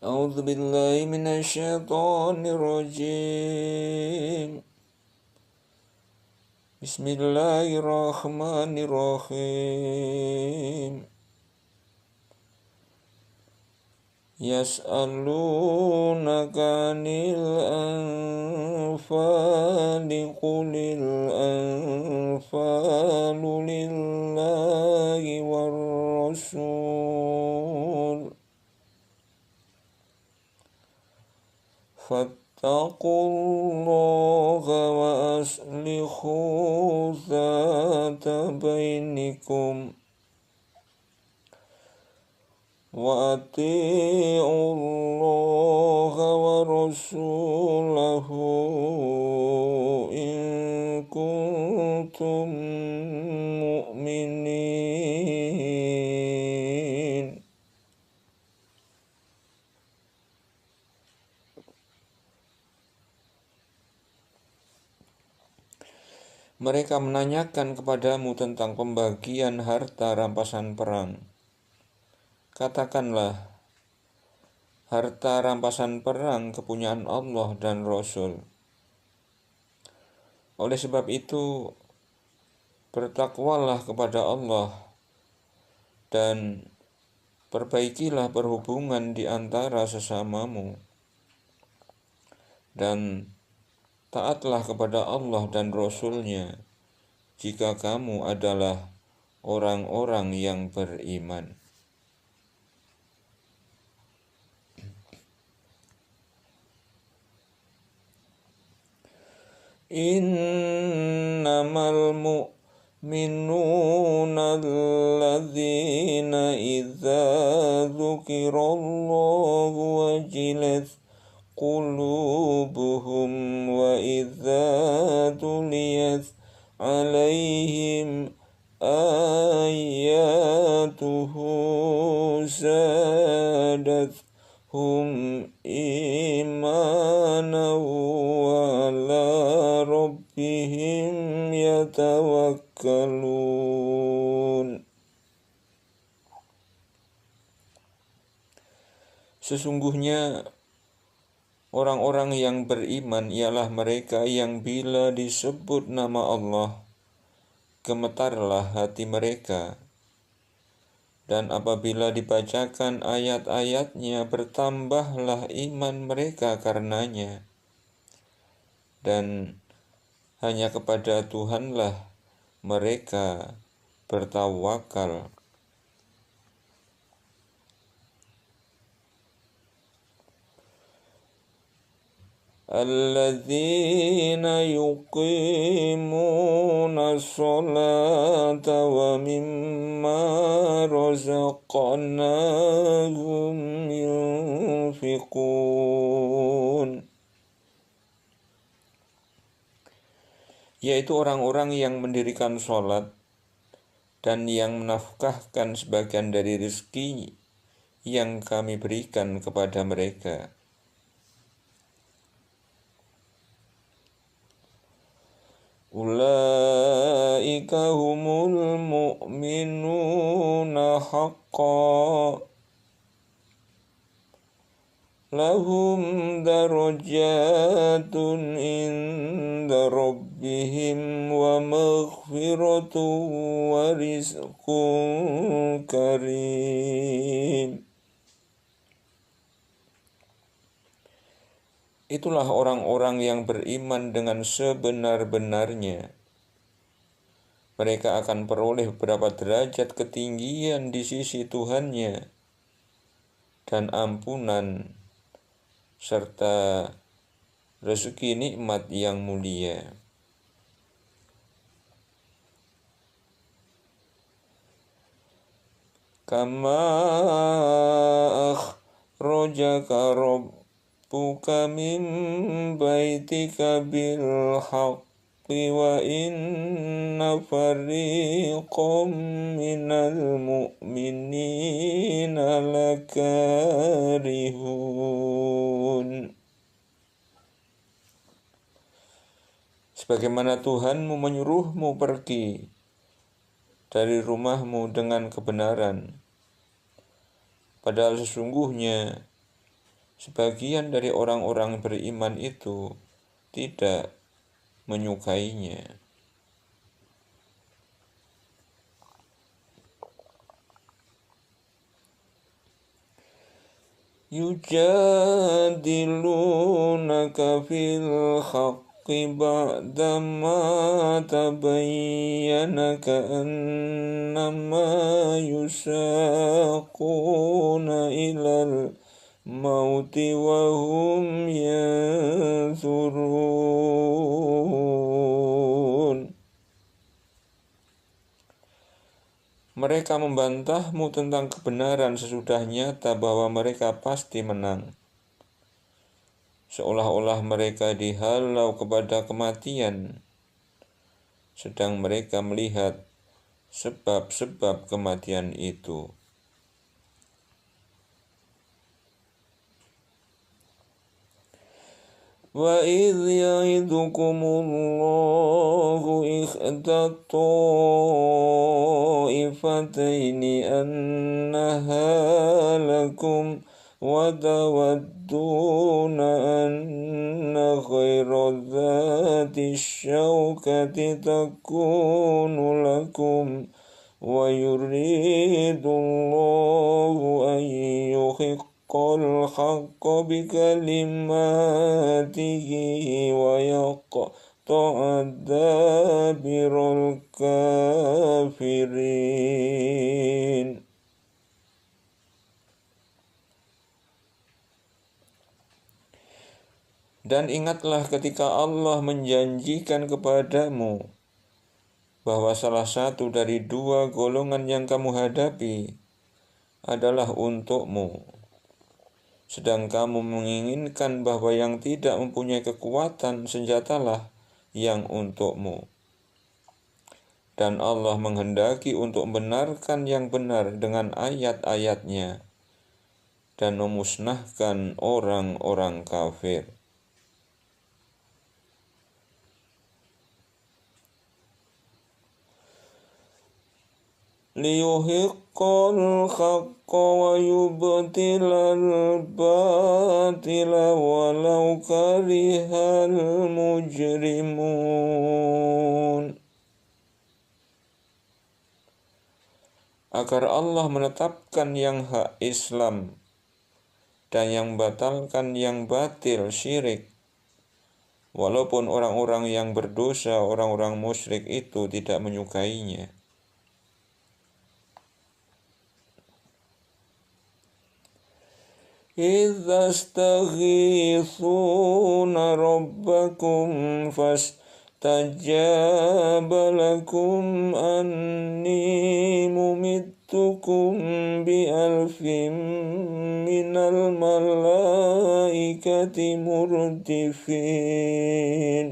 أعوذ بالله من الشيطان الرجيم. بسم الله الرحمن الرحيم. يسألونك عن الأنفال قل الأنفال لله والرسول فاتقوا الله وأصلحوا ذات بينكم وأطيعوا الله ورسوله إن كنتم مؤمنين. Mereka menanyakan kepadamu tentang pembagian harta rampasan perang. Katakanlah, harta rampasan perang kepunyaan Allah dan Rasul. Oleh sebab itu, bertakwalah kepada Allah dan perbaikilah perhubungan di antara sesamamu, dan taatlah kepada Allah dan Rasul-Nya jika kamu adalah orang-orang yang beriman. Innamal mu'minuna alladzina idza dzukirallahu wajilat qulubuhum wa idza tuliyat alaihim ayatuhu zadatuhum imanan wa ala rabbihim yatawakkalun. Sesungguhnya orang-orang yang beriman ialah mereka yang bila disebut nama Allah, gemetarlah hati mereka, dan apabila dibacakan ayat-ayatnya, bertambahlah iman mereka karenanya, dan hanya kepada Tuhanlah mereka bertawakal. Alladzina yuqimuna sholata wa mimma razaqnahum yunfiqun, yaitu orang-orang yang mendirikan sholat dan yang menafkahkan sebagian dari rezeki yang kami berikan kepada mereka. Ulaika humul mu'minuna haqqan lahum darajatun inda rabbihim wa maghfiratun wa rizqun karim. Itulah orang-orang yang beriman dengan sebenar-benarnya. Mereka akan peroleh beberapa derajat ketinggian di sisi Tuhannya dan ampunan serta rezeki nikmat yang mulia. Kama akhrajaka rabbuka min baitika bil haqqi wa inna fariqam minal mu'minina lakarihun. Sebagaimana Tuhanmu menyuruhmu pergi dari rumahmu dengan kebenaran, padahal sesungguhnya sebagian dari orang-orang beriman itu tidak menyukainya. Yujadilunaka fil haqqi ba'dama tabayyana ka'annama yusaquna ilal mauti wa hum yanzurun. Mereka membantahmu tentang kebenaran sesudah nyata bahwa mereka pasti menang. Seolah-olah mereka dihalau kepada kematian, sedang mereka melihat sebab-sebab kematian itu. وَإِذْ يَعِدُكُمُ اللَّهُ إِحْدَى الطَّائِفَتَيْنِ أَنَّهَا لَكُمْ وَتَوَدُّونَ أَنَّ غَيْرَ ذَاتِ الشَّوْكَةِ تَكُونُ لَكُمْ وَيُرِيدُ اللَّهُ أَنْ يُحِقَّ الْحَقَّ بِكَلِمَاتِهِ وَيَقْطَعَ دَابِرَ الْكَافِرِينَ. Dan ingatlah ketika Allah menjanjikan kepadamu bahwa salah satu dari dua golongan yang kamu hadapi adalah untukmu, sedang kamu menginginkan bahwa yang tidak mempunyai kekuatan senjatalah yang untukmu. Dan Allah menghendaki untuk membenarkan yang benar dengan ayat-ayatnya dan memusnahkan orang-orang kafir. Liyuhiqqal haqqa wa yubtilal batila walau karihal mujrimun. Agar Allah menetapkan yang hak Islam dan yang batalkan yang batil syirik, walaupun orang-orang yang berdosa, orang-orang musyrik itu tidak menyukainya. إِذَا اسْتَغِيثُونَ رَبَّكُمْ فَاسْتَجَابَ لَكُمْ أَنِّي مُمِدُّكُمْ بِأَلْفٍ مِّنَ الْمَلَائِكَةِ مُرْدِفِينَ.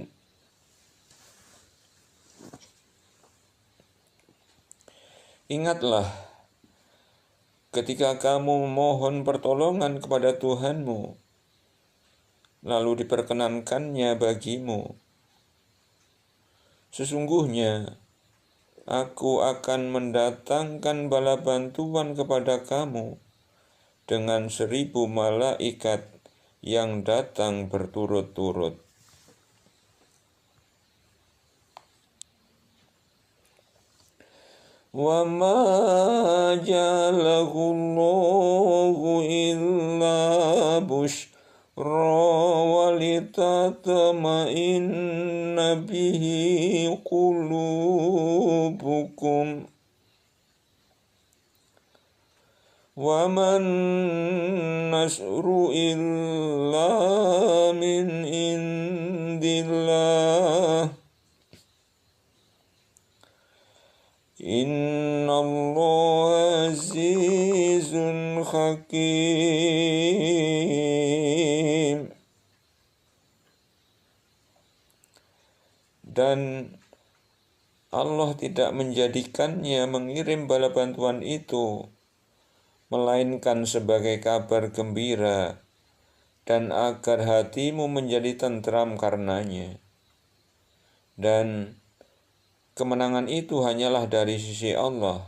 Ingatlah ketika kamu memohon pertolongan kepada Tuhanmu, lalu diperkenankannya bagimu. Sesungguhnya, aku akan mendatangkan bala bantuan kepada kamu dengan 1000 malaikat yang datang berturut-turut. وَمَا جَعَلَهُ اللَّهُ إِلَّا بُشْرَى وَلِتَطْمَئِنَّ بِهِ قُلُوبُكُمْ وَمَا النَّصْرُ إِلَّا مِنْ عِنْدِ اللَّهِ Innallaha azizun hakim. Dan Allah tidak menjadikannya mengirim bala bantuan itu, melainkan sebagai kabar gembira dan agar hatimu menjadi tentram karenanya. Dan kemenangan itu hanyalah dari sisi Allah.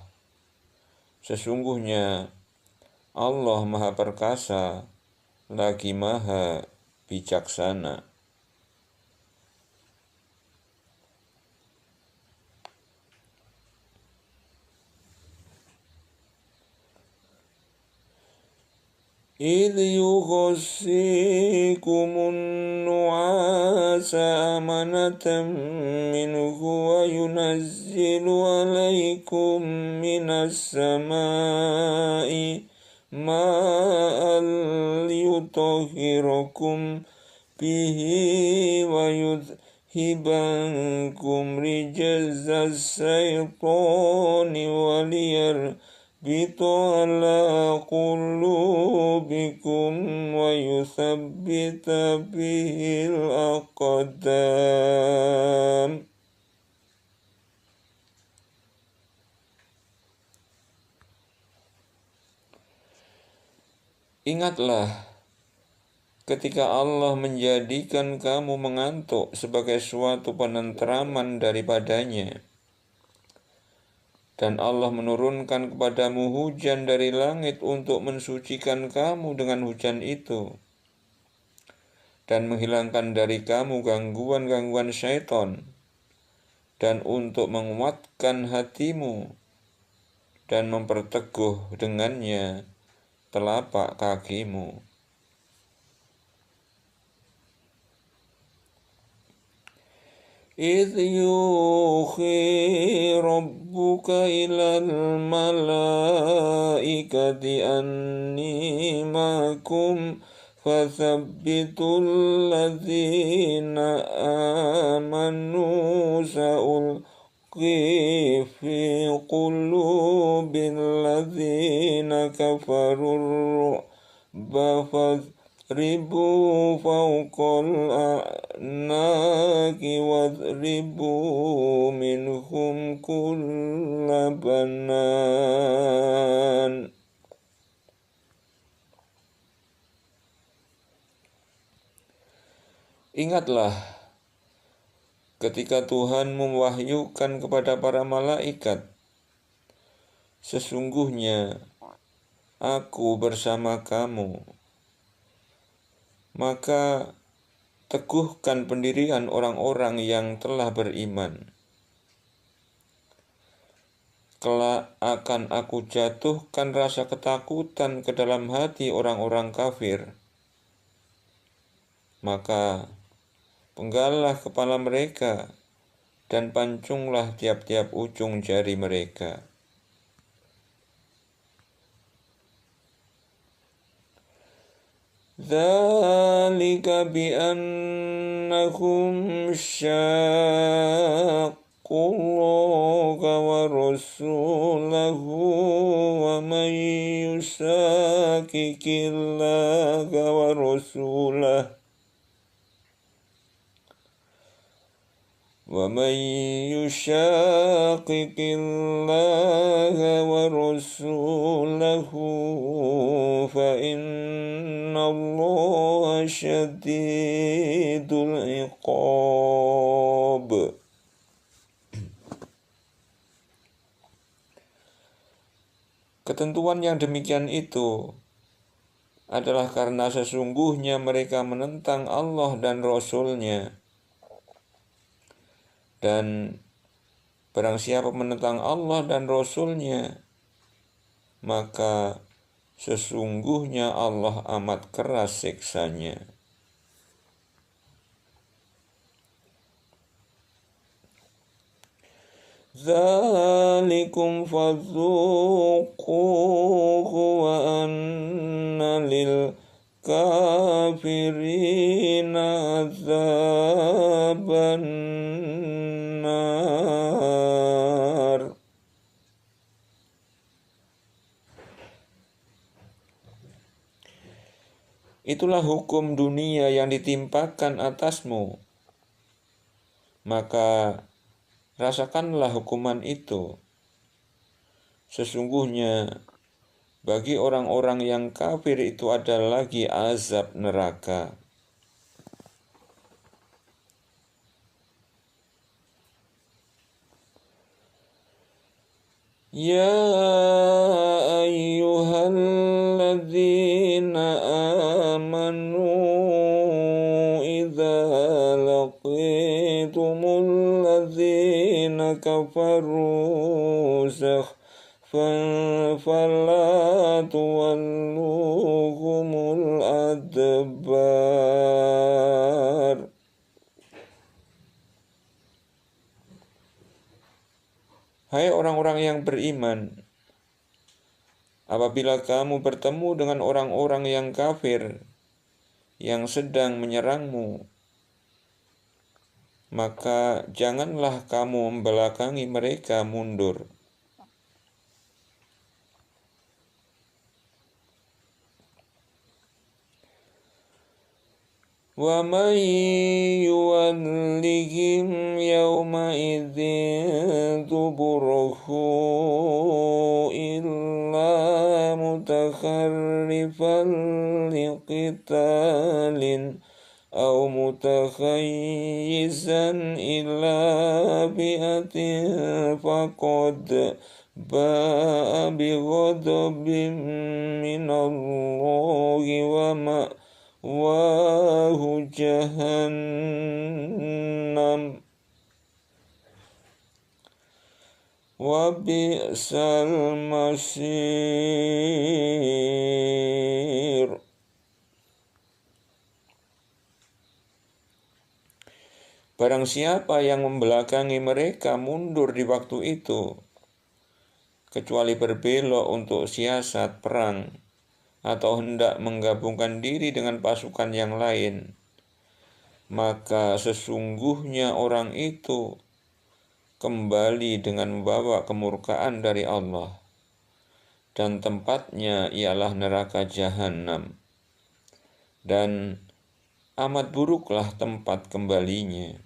Sesungguhnya Allah Maha Perkasa lagi maha bijaksana. إذ يغشيكم النعاس أمنة منه وينزل عليكم من السماء ماء ليطهركم به ويذهب عنكم رجز الشيطان وليربط على قلوبكم ويثبت به الأقدام. Ingatlah ketika Allah menjadikan kamu mengantuk sebagai suatu penentraman daripadanya, dan Allah menurunkan kepadamu hujan dari langit untuk mensucikan kamu dengan hujan itu, dan menghilangkan dari kamu gangguan-gangguan syaitan, dan untuk menguatkan hatimu, dan memperteguh dengannya telapak kakimu. إذ يوحي ربك إلى الملائكة أني معكم فثبتوا الذين آمنوا سألقي في قلوب الذين كفروا الرعب فاضربوا فوق الأعناق واضربوا منهم كل بنان. Ingatlah ketika Tuhan mewahyukan kepada para malaikat, sesungguhnya aku bersama kamu, maka teguhkan pendirian orang-orang yang telah beriman. Kelak akan aku jatuhkan rasa ketakutan ke dalam hati orang-orang kafir, maka penggallah kepala mereka dan pancunglah tiap-tiap ujung jari mereka. Dzalika bi'annahum syaqullaha wa rasulahu wa man yushaqiqillaha wa rasulahu وَمَنْ يُشَاقِقِ اللَّهَ وَرَسُولَهُ فَإِنَّ اللَّهَ شَدِيدُ الْعِقَابِ. Ketentuan yang demikian itu adalah karena sesungguhnya mereka menentang Allah dan Rasul-Nya. Dan barang siapa menentang Allah dan Rasul-Nya, maka sesungguhnya Allah amat keras siksanya. Dzalikum fadzuquhu wa anna lil kafirina azaban nar. Itulah hukum dunia yang ditimpakan atasmu, maka rasakanlah hukuman itu. Sesungguhnya bagi orang-orang yang kafir itu ada lagi azab neraka. Ya ayyuhalladzina الذين آمنوا إذا لقيتم الذين كفروا زحفا فلا تولوهم الأدبار. Hai orang-orang yang beriman, apabila kamu bertemu dengan orang-orang yang kafir yang sedang menyerangmu, maka janganlah kamu membelakangi mereka mundur. Wa man yuwallihim yawma idzin duburahu illa mutakharrifan liqitalin aw mutakhayyizan ila bi'atin faqad ba'a bighadabin minallahi wa ma'wahu jahannam wa bi'sal masir. Barang siapa yang membelakangi mereka mundur di waktu itu, kecuali berbelok untuk siasat perang atau hendak menggabungkan diri dengan pasukan yang lain, maka sesungguhnya orang itu kembali dengan membawa kemurkaan dari Allah, dan tempatnya ialah neraka jahanam, dan amat buruklah tempat kembalinya.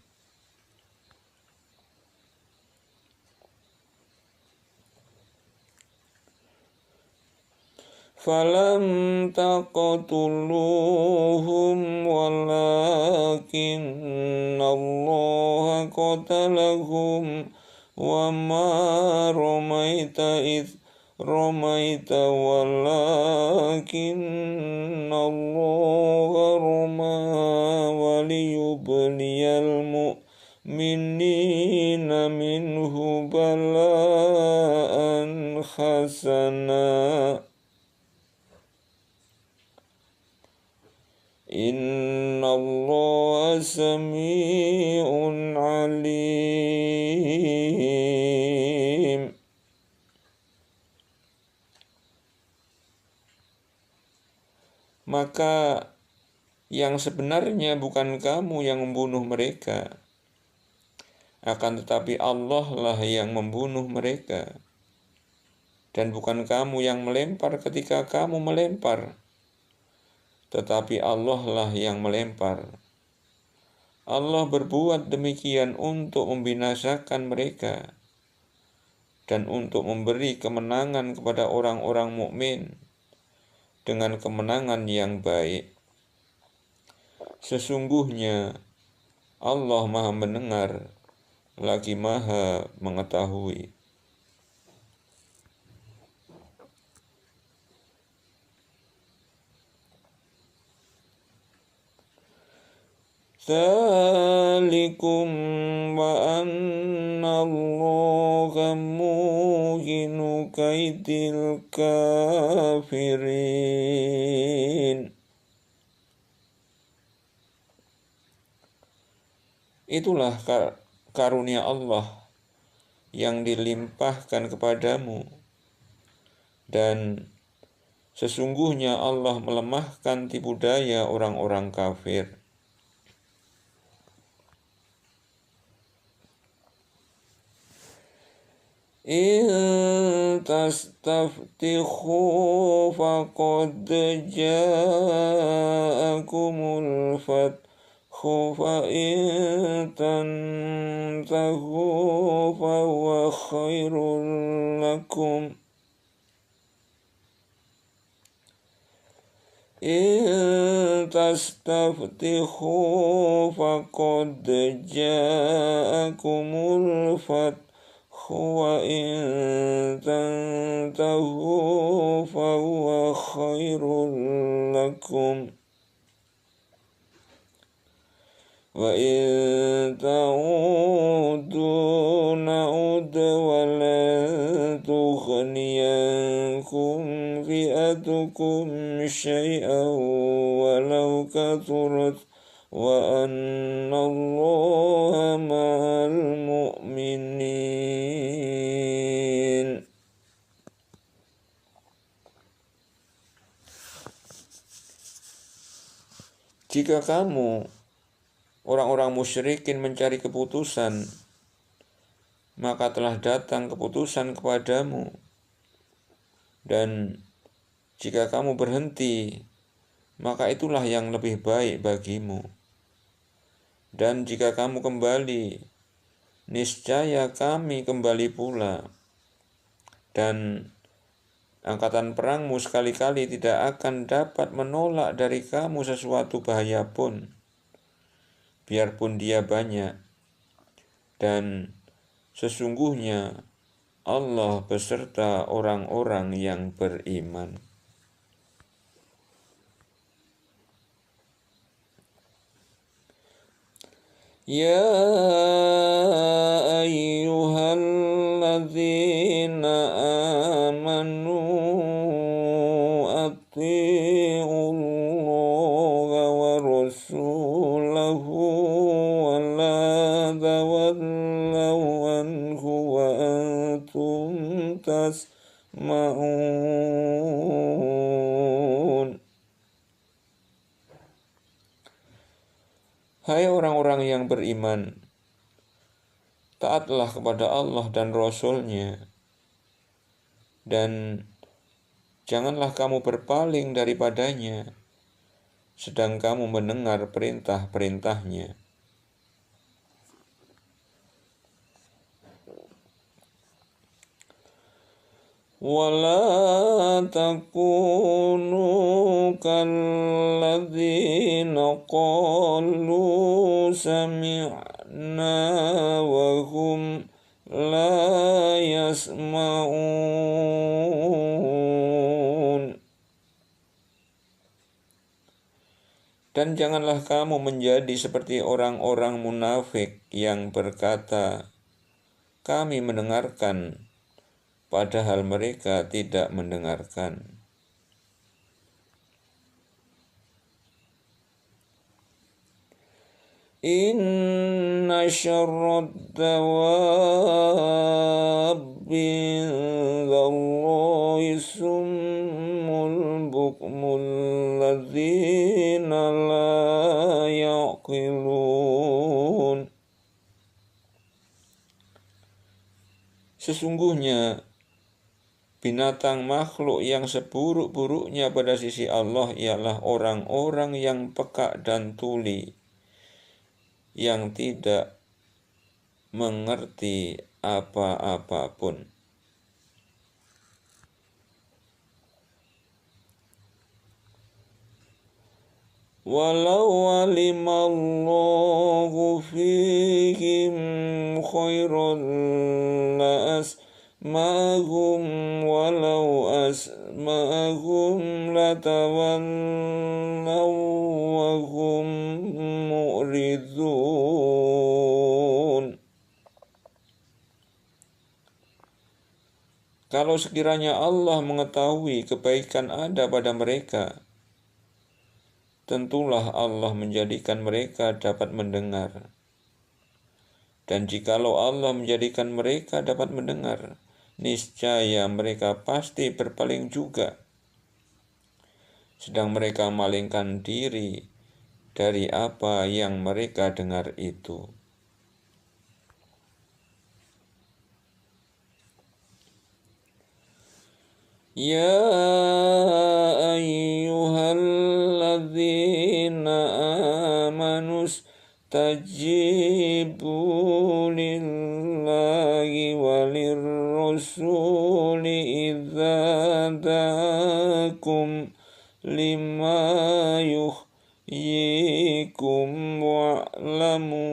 Falam taqtuluhum walakinna Allah qatalahum wa ma ramaita idh ramaita walakinna Allah rama waliyubliyal mu'minina minhu bala'an hasana. Inna Allah sami'un alim. Maka yang sebenarnya bukan kamu yang membunuh mereka, akan tetapi Allah lah yang membunuh mereka, dan bukan kamu yang melempar ketika kamu melempar, tetapi Allah lah yang melempar. Allah berbuat demikian untuk membinasakan mereka dan untuk memberi kemenangan kepada orang-orang mukmin dengan kemenangan yang baik. Sesungguhnya Allah Maha mendengar lagi Maha mengetahui. Dzalikum wa anna Allaha muhinu kaidil kafirin. Itulah karunia Allah yang dilimpahkan kepadamu, dan sesungguhnya Allah melemahkan tipu daya orang-orang kafir. In tastaftihu faqad ja'akumul fathu fa in tantahu fa huwa khairul lakum. In tastaftihu faqad ja'akumul fathu وإن تنتهوا فهو خير لكم وإن تعودوا نعد ولن تغني عنكم فئتكم شيئا ولو كثرت وأن الله مع المؤمنين. Jika kamu orang-orang musyrikin mencari keputusan, maka telah datang keputusan kepadamu. Dan jika kamu berhenti, maka itulah yang lebih baik bagimu. Dan jika kamu kembali, niscaya kami kembali pula. Dan angkatan perangmu sekali-kali tidak akan dapat menolak dari kamu sesuatu bahaya pun, biarpun dia banyak. Dan sesungguhnya Allah beserta orang-orang yang beriman. Ya ayyuhalladzina amanu atti'ullaha wa rasulahu wa la tawallaw anhu wa antum tasma'un. Hai orang-orang yang beriman, taatlah kepada Allah dan Rasul-Nya, dan janganlah kamu berpaling daripadanya, sedang kamu mendengar perintah-perintahnya. ولا تكونوا كالذين قالوا سمعنا وهم لا يسمعون. Dan janganlah kamu menjadi seperti orang-orang munafik yang berkata, kami mendengarkan, padahal mereka tidak mendengarkan. Inna syarrad dawabi indallahi summul bukmul ladzina la yaqilun. Sesungguhnya binatang makhluk yang seburuk-buruknya pada sisi Allah ialah orang-orang yang peka dan tuli, yang tidak mengerti apa-apa pun. Walau alimallahu fihim khairan la'asma'ahum walau asma'ahum latawallaw wa hum mu'ridun. Kalau sekiranya Allah mengetahui kebaikan ada pada mereka, tentulah Allah menjadikan mereka dapat mendengar. Dan jikalau Allah menjadikan mereka dapat mendengar, niscaya mereka pasti berpaling juga, sedang mereka malingkan diri dari apa yang mereka dengar itu. Ya ayyuhalladzina amanu istajibu lillahi walirrasuli idza da'akum lima yuhyikum wa'lamu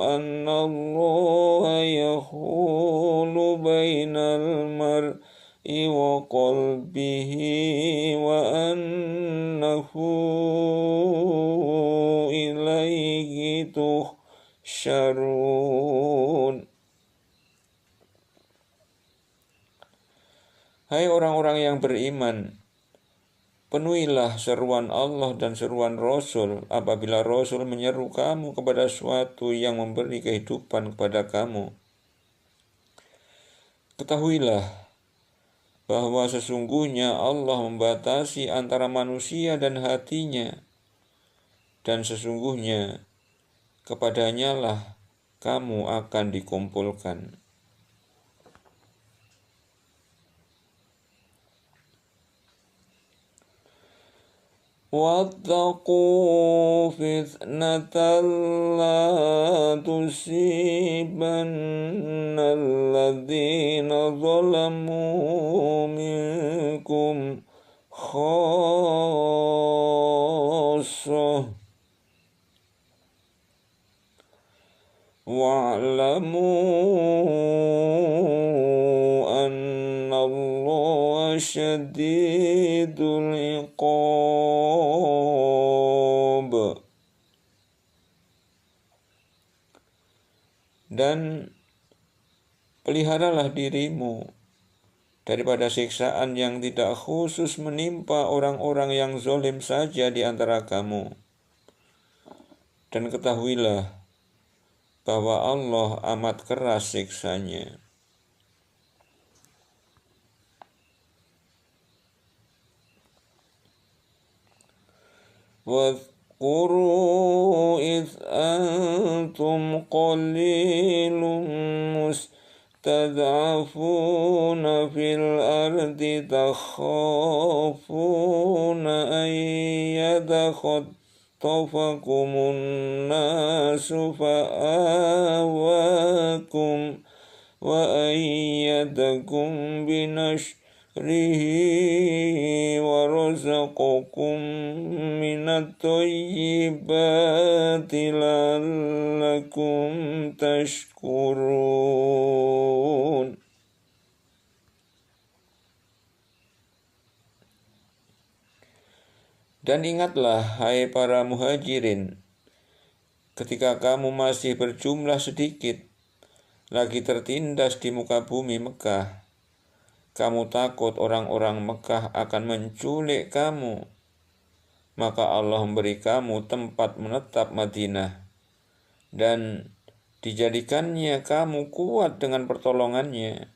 annallaha إليه تحشرون. Hai orang-orang yang beriman, penuhilah seruan Allah dan seruan Rasul apabila Rasul menyeru kamu kepada suatu yang memberi kehidupan kepada kamu. Ketahuilah bahwa sesungguhnya Allah membatasi antara manusia dan hatinya, dan sesungguhnya kepadanya lah kamu akan dikumpulkan. واتقوا فتنة لا تصيبن الذين ظلموا منكم خاصة واعلموا أن الله شديد العقاب. Dan peliharalah dirimu daripada siksaan yang tidak khusus menimpa orang-orang yang zalim saja di antara kamu. Dan ketahuilah bahwa Allah amat keras siksanya. واذكروا إذ أنتم قليل مستضعفون في الأرض تخافون أن يتخطفكم الناس فآواكم وأيدكم بنصره ورزقكم من الطيبات لعلكم تشكرون. Dan ingatlah, hai para muhajirin, ketika kamu masih berjumlah sedikit, lagi tertindas di muka bumi Mekah, kamu takut orang-orang Mekah akan menculik kamu, maka Allah memberi kamu tempat menetap Madinah, dan dijadikannya kamu kuat dengan pertolongannya,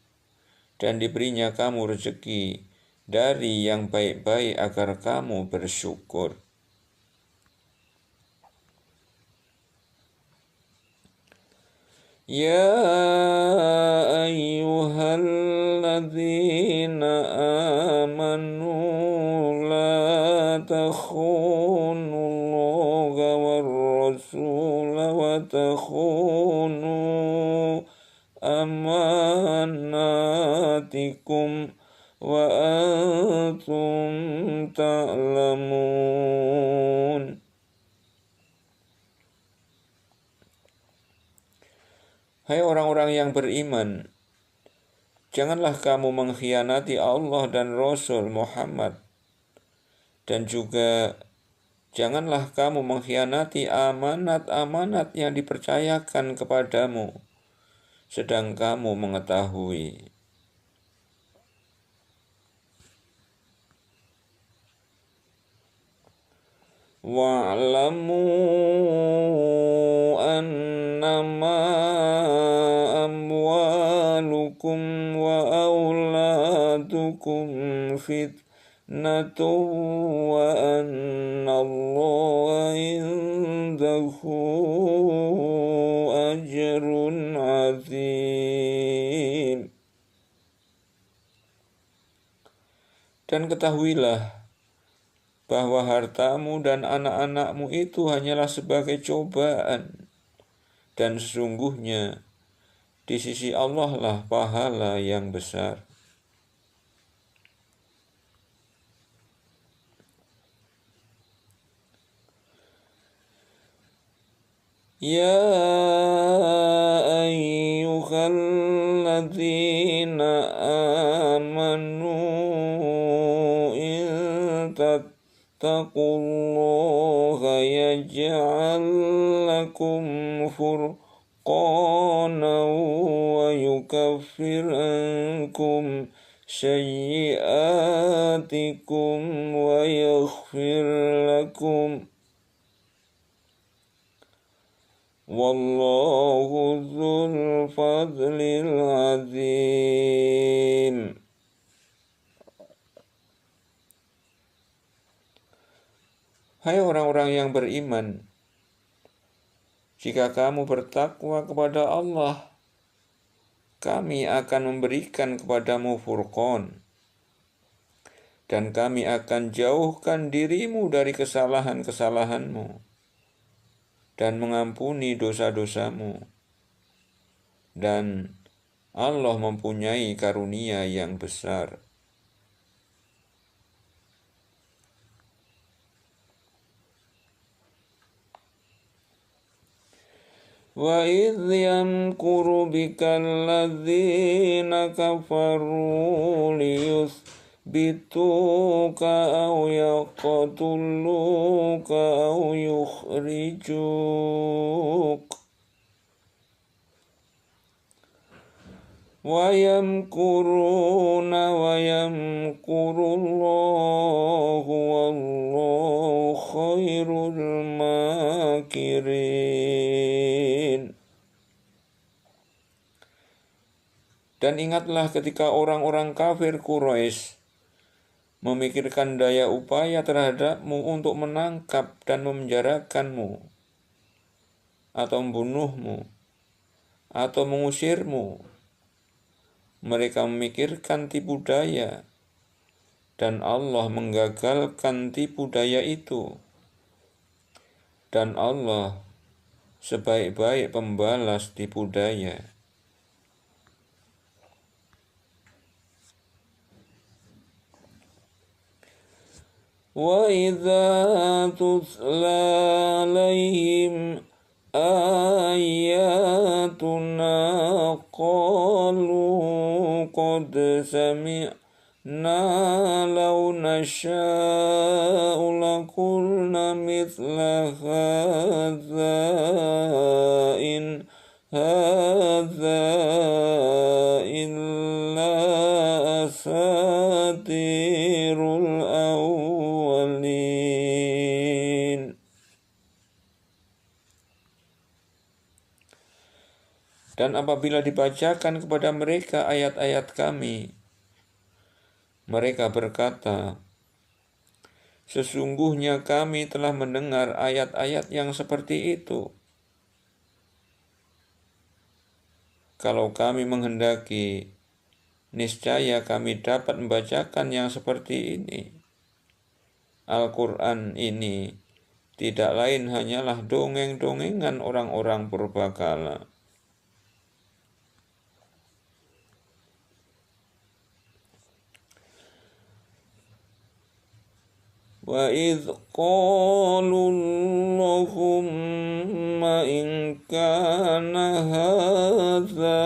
dan diberinya kamu rezeki dari yang baik-baik agar kamu bersyukur. Ya ayyuhalladzina amanu la takhunullaha war-rasula wa takhunu amanatikum wa antum ta'lamun. Hai orang-orang yang beriman, janganlah kamu mengkhianati Allah dan Rasul Muhammad, dan juga janganlah kamu mengkhianati amanat-amanat yang dipercayakan kepadamu, sedang kamu mengetahui. Wa'lamu annama amwalukum wa auladukum fitnatun wa annallaha indahu ajrun azim. Dan ketahuilah bahwa hartamu dan anak-anakmu itu hanyalah sebagai cobaan, dan sesungguhnya di sisi Allah lah pahala yang besar. Ya ayyuhalladzina amanu in واتقوا الله يجعل لكم فرقانا ويكفر عنكم سيئاتكم ويغفر لكم والله ذو الفضل العظيم. Hai orang-orang yang beriman, jika kamu bertakwa kepada Allah, kami akan memberikan kepadamu furqan, dan kami akan jauhkan dirimu dari kesalahan-kesalahanmu, dan mengampuni dosa-dosamu. Dan Allah mempunyai karunia yang besar. وَإِذْ يَمْكُرُ بِكَ الَّذِينَ كَفَرُوا لِيُثْبِتُوكَ أَوْ يَقْتُلُوكَ أَوْ يُخْرِجُوكَ وَيَمْكُرُونَ وَيَمْكُرُ اللَّهُ وَاللَّهُ خَيْرُ الْمَاكِرِينَ. Dan ingatlah ketika orang-orang kafir Quraisy memikirkan daya upaya terhadapmu untuk menangkap dan memenjarakanmu, atau membunuhmu, atau mengusirmu. Mereka memikirkan tipu daya, dan Allah menggagalkan tipu daya itu. Dan Allah sebaik-baik pembalas tipu daya. وَإِذَا تُتْلَى عَلَيْهِمْ آيَاتُنَا قَالُوا قَدْ سَمِعْنَا لَوْ نَشَاءُ لَقُلْنَا مِثْلَ هَذَا إِنْ هَذَا إِلَّا أَسَاطِيرُ الْأَوَّلِينَ. Dan apabila dibacakan kepada mereka ayat-ayat kami, mereka berkata, sesungguhnya kami telah mendengar ayat-ayat yang seperti itu. Kalau kami menghendaki, niscaya kami dapat membacakan yang seperti ini. Al-Quran ini tidak lain hanyalah dongeng-dongengan orang-orang purbakala. وَإِذْ قَالُوا اللَّهُمَّ إِنْ كَانَ هَذَا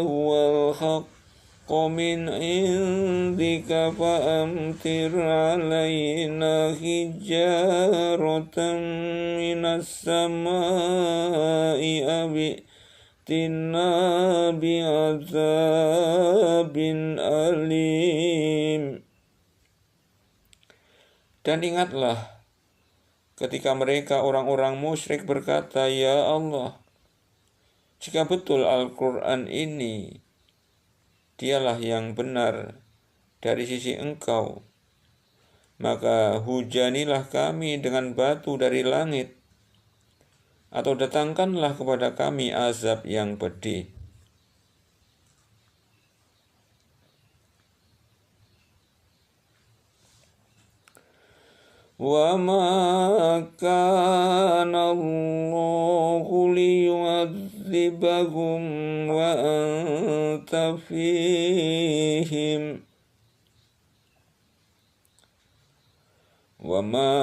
هُوَ الْحَقُّ مِنْ عِنْدِكَ فَأَمْطِرْ عَلَيْنَا حِجَارَةً مِنَ السَّمَاءِ أَوْ ائْتِنَا بِعَذَابٍ أَلِيمٍ. Dan ingatlah ketika mereka orang-orang musyrik berkata, ya Allah, jika betul Al-Quran ini dialah yang benar dari sisi Engkau, maka hujanilah kami dengan batu dari langit, atau datangkanlah kepada kami azab yang pedih. وَمَا كَانَ اللَّهُ لِيُعَذِّبَهُمْ وَأَنْتَ فِيهِمْ وَمَا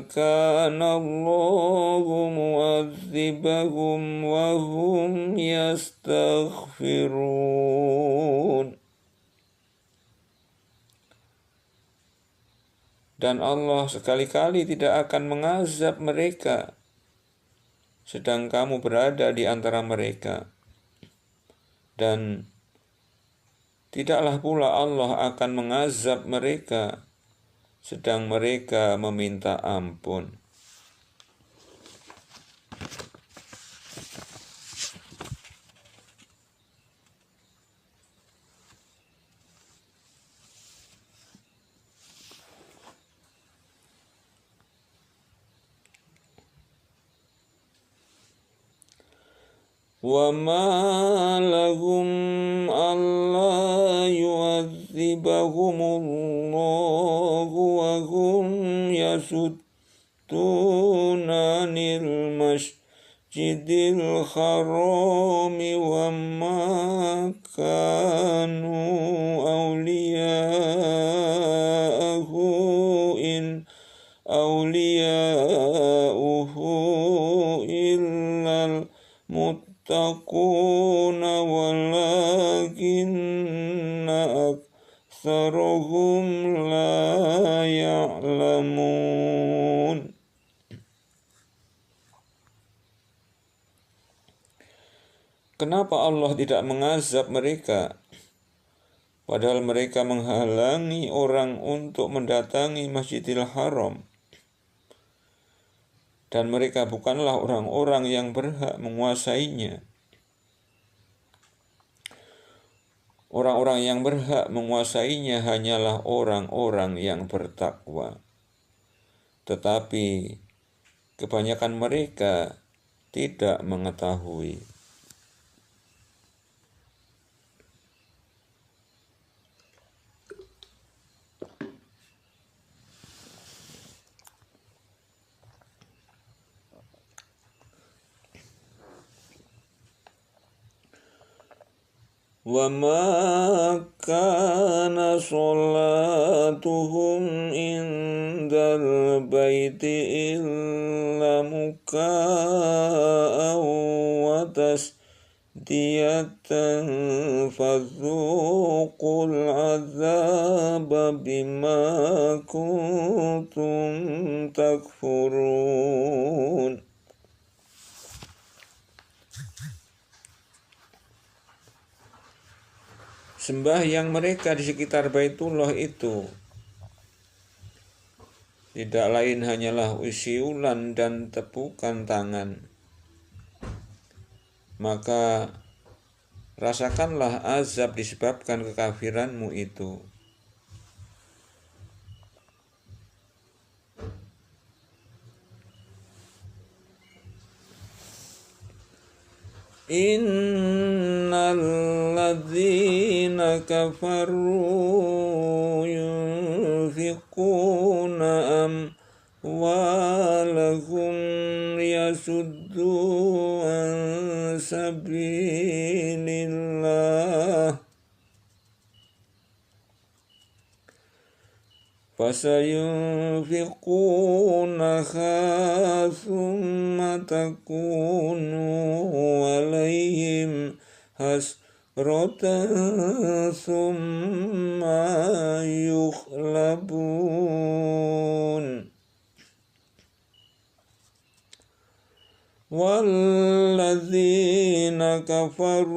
كَانَ اللَّهُ مُعَذِّبَهُمْ وَهُمْ يَسْتَغْفِرُونَ. Dan Allah sekali-kali tidak akan mengazab mereka sedang kamu berada di antara mereka. Dan tidaklah pula Allah akan mengazab mereka sedang mereka meminta ampun. وَمَا لَهُمْ أَلَّا يُعَذِّبَهُمُ اللَّهُ وَهُمْ يَصُدُّونَ عَنِ الْمَسْجِدِ الْحَرَامِ وَمَا كَانُوا أَوْلِيَاءَهُ إِنْ أَوْلِيَاؤُهُ إِلَّا المتقون ولكن أكثرهم لا يعلمون. Kenapa Allah tidak mengazab mereka, padahal mereka menghalangi orang untuk mendatangi Masjidil Haram? Dan mereka bukanlah orang-orang yang berhak menguasainya. Orang-orang yang berhak menguasainya hanyalah orang-orang yang bertakwa. Tetapi kebanyakan mereka tidak mengetahui. وَمَا كَانَ صَلَاتُهُمْ عِندَ الْبَيْتِ إِلَّا مُكَاءً وَتَصْدِيَةً فَذُوقُوا الْعَذَابَ بِمَا كُنتُمْ تَكْفُرُونَ. Sembahyang mereka di sekitar Baitullah itu tidak lain hanyalah usiulan dan tepukan tangan. Maka rasakanlah azab disebabkan kekafiranmu itu. Innal ladzina kafaru yunfiquna amwalahum liyasuddu an sabilillah فَسَيُنْفِقُونَهَا ثُمَّ تَكُونُ عَلَيْهِمْ حَسْرَةً ثُمَّ يُغْلَبُونَ وَالَّذِينَ كَفَرُوا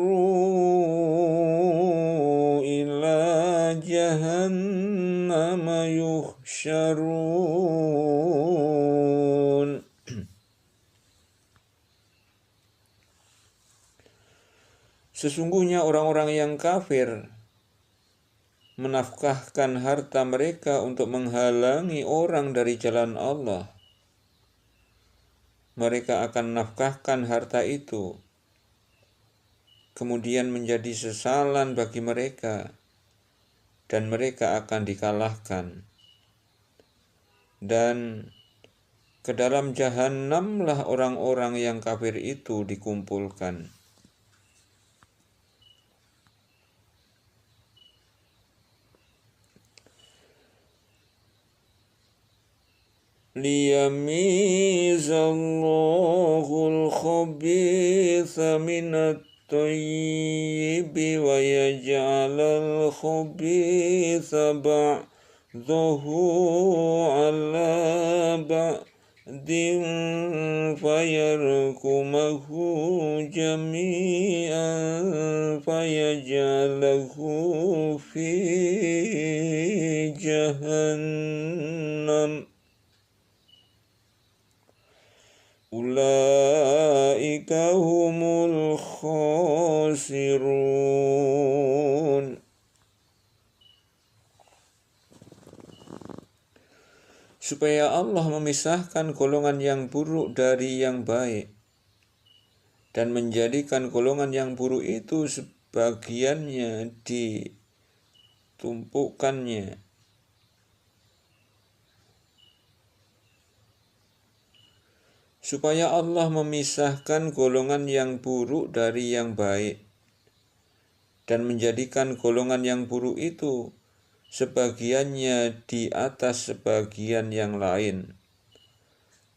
إِلَى جَهَنَّمَ يُحْشَرُونَ. Sesungguhnya orang-orang yang kafir menafkahkan harta mereka untuk menghalangi orang dari jalan Allah. Mereka akan nafkahkan harta itu, kemudian menjadi sesalan bagi mereka, dan mereka akan dikalahkan. Dan ke dalam jahannamlah orang-orang yang kafir itu dikumpulkan. Liyamizallahul khabitha minat tayyibi wa yaj'alal khabitha ba'dahu على بعد فيركمه جميعا فيجعله في جهنم أولئك هم الخاسرون. Supaya Allah memisahkan golongan yang buruk dari yang baik dan menjadikan golongan yang buruk itu sebagiannya ditumpukannya, supaya Allah memisahkan golongan yang buruk dari yang baik dan menjadikan golongan yang buruk itu sebagiannya di atas sebagian yang lain,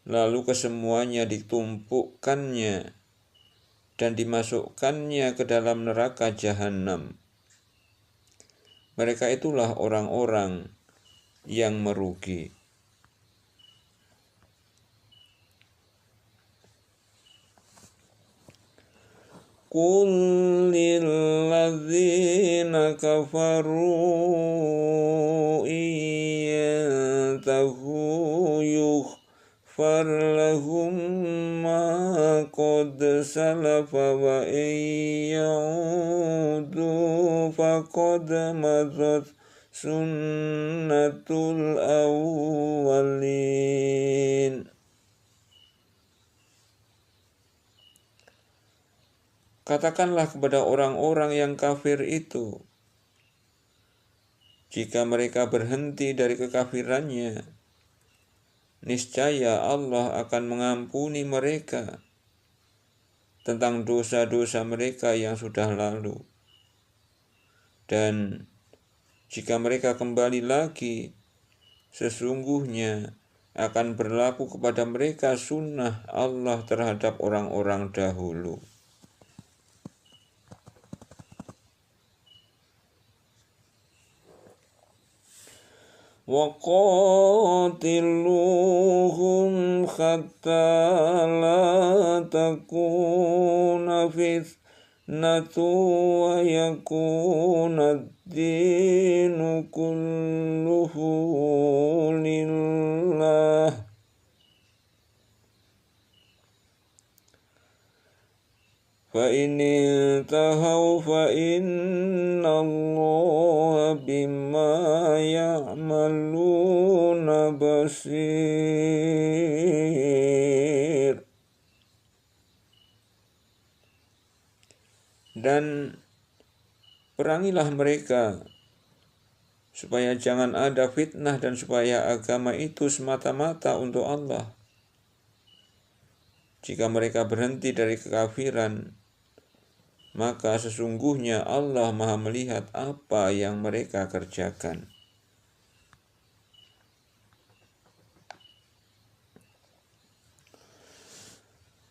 lalu kesemuanya ditumpukkannya dan dimasukkannya ke dalam neraka jahanam. Mereka itulah orang-orang yang merugi. Qul lilladzina kafaru iyantahu yughfar lahum ma qad salafa wa iyaudu faqad madat sunnatul awwalin. Katakanlah kepada orang-orang yang kafir itu, jika mereka berhenti dari kekafirannya, niscaya Allah akan mengampuni mereka tentang dosa-dosa mereka yang sudah lalu. Dan jika mereka kembali lagi, sesungguhnya akan berlaku kepada mereka sunnah Allah terhadap orang-orang dahulu. وَقَاتِلُوهُمْ حَتَّى لَا تَكُونَ فِتْنَةٌ وَيَكُونَ الدِّينُ كُلُّهُ لِلَّهِ فَإِنِ انْتَهَوْا فَإِنَّ اللَّهَ بِمَا يَعْمَلُونَ بَصِيرٌ. Dan perangilah mereka supaya jangan ada fitnah dan supaya agama itu semata-mata untuk Allah. Jika mereka berhenti dari kekafiran, maka sesungguhnya Allah Maha melihat apa yang mereka kerjakan.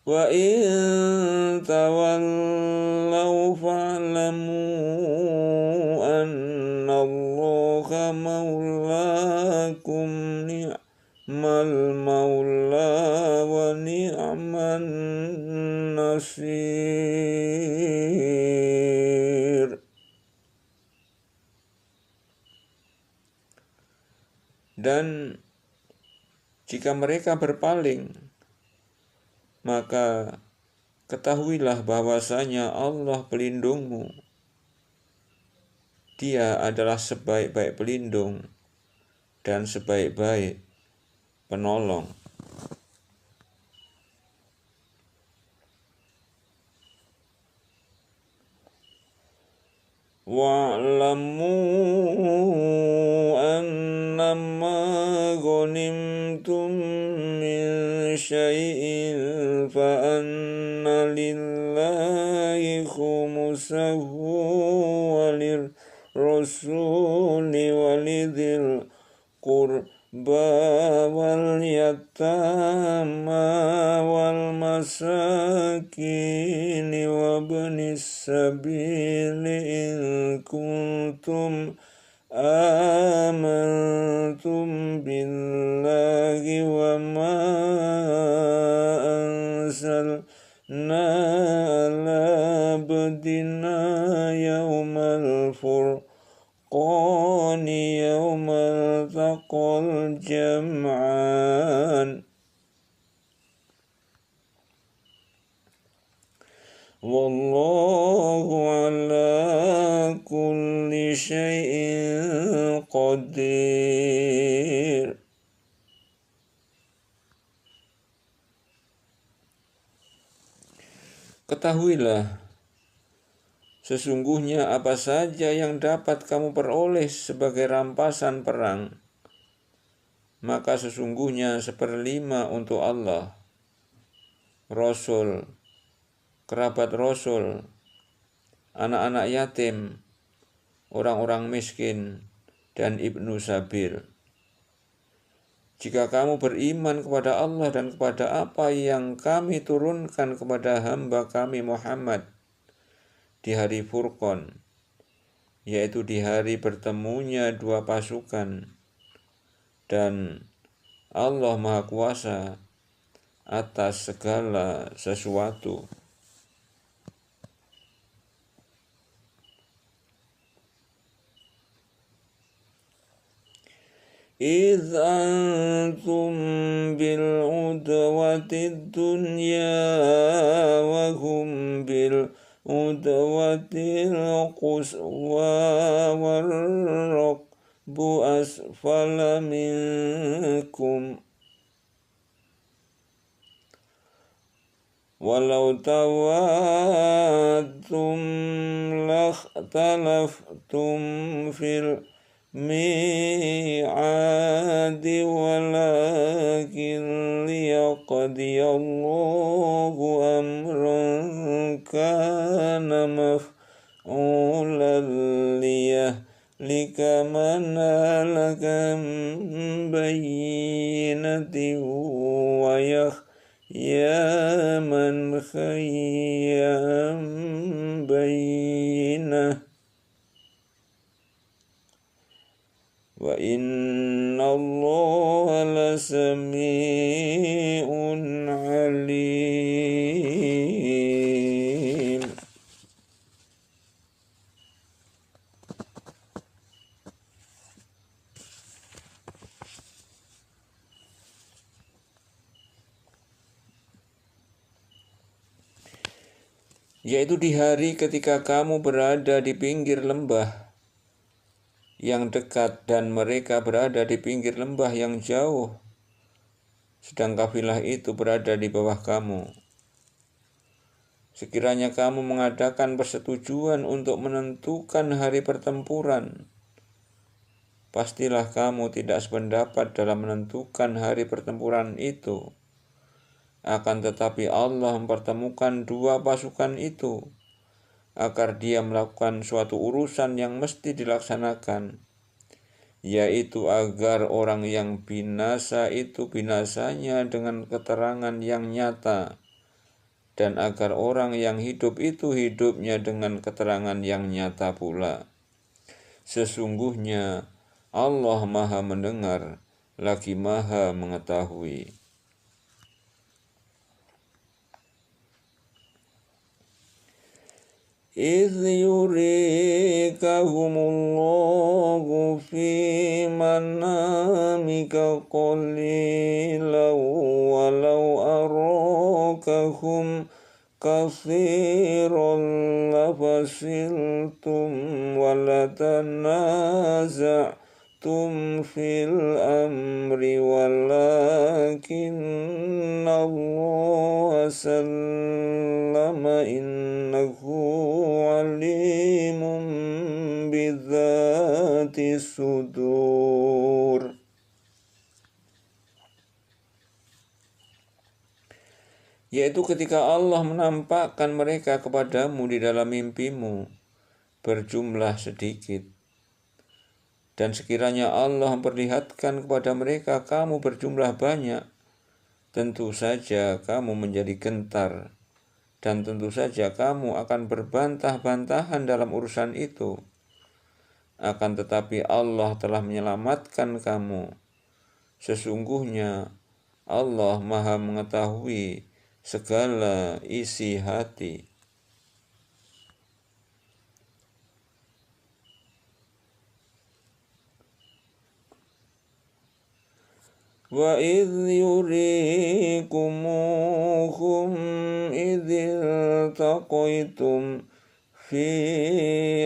Wa in tawallaw fa'lamu anna Allaha maulakum ni'mal maula wa ni'man nasir. Dan jika mereka berpaling, maka ketahuilah bahwasanya Allah pelindungmu. Dia adalah sebaik-baik pelindung dan sebaik-baik penolong. Wa'lamu annama ghanimtum min syai'in fa'anna lillahi khumusahu walir rasuli walidhil qurba wal yatama wal masakin wa ibnis sabili in kuntum آمنتم بالله وما أنزلنا على عبدنا يوم الفرقان يوم التقى الجمعان والله على كل شيء qadir. Ketahuilah, sesungguhnya apa saja yang dapat kamu peroleh sebagai rampasan perang, maka sesungguhnya 1/5 untuk Allah, Rasul, kerabat Rasul, anak-anak yatim, orang-orang miskin, dan ibnu sabil. Jika kamu beriman kepada Allah dan kepada apa yang kami turunkan kepada hamba kami Muhammad di hari Furqan, yaitu di hari bertemunya dua pasukan, dan Allah Maha Kuasa atas segala sesuatu. إذ أنتم بالعدوة الدنيا وهم بالعدوة القصوى والركب أسفل منكم ولو تواعدتم لاختلفتم في الميعاد ولكن ليقضي الله أمرا كان مفعولا ليهلك من هلك عن بينة ويحيى من حي عن بينة وإن الله لسميع عليم. Yaitu di hari ketika kamu berada di pinggir lembah yang dekat dan mereka berada di pinggir lembah yang jauh, sedang kafilah itu berada di bawah kamu. Sekiranya kamu mengadakan persetujuan untuk menentukan hari pertempuran, pastilah kamu tidak sependapat dalam menentukan hari pertempuran itu. Akan tetapi Allah mempertemukan dua pasukan itu agar dia melakukan suatu urusan yang mesti dilaksanakan, yaitu agar orang yang binasa itu binasanya dengan keterangan yang nyata, dan agar orang yang hidup itu hidupnya dengan keterangan yang nyata pula. Sesungguhnya Allah Maha mendengar lagi Maha mengetahui. إذ يريكهم الله في منامك قليلا ولو أراكهم كثيرا لفشلتم ولتنازعتم في الأمر ولكن الله سلم إنه عليم بذات الصدور. Yaitu ketika Allah menampakkan mereka kepadamu di dalam mimpimu berjumlah sedikit, dan sekiranya Allah memperlihatkan kepada mereka kamu berjumlah banyak, tentu saja kamu menjadi gentar, dan tentu saja kamu akan berbantah-bantahan dalam urusan itu. akan tetapi Allah telah menyelamatkan kamu. Sesungguhnya Allah Maha mengetahui segala isi hati. Wa idh yurikumuhum idh iltaqaitum fi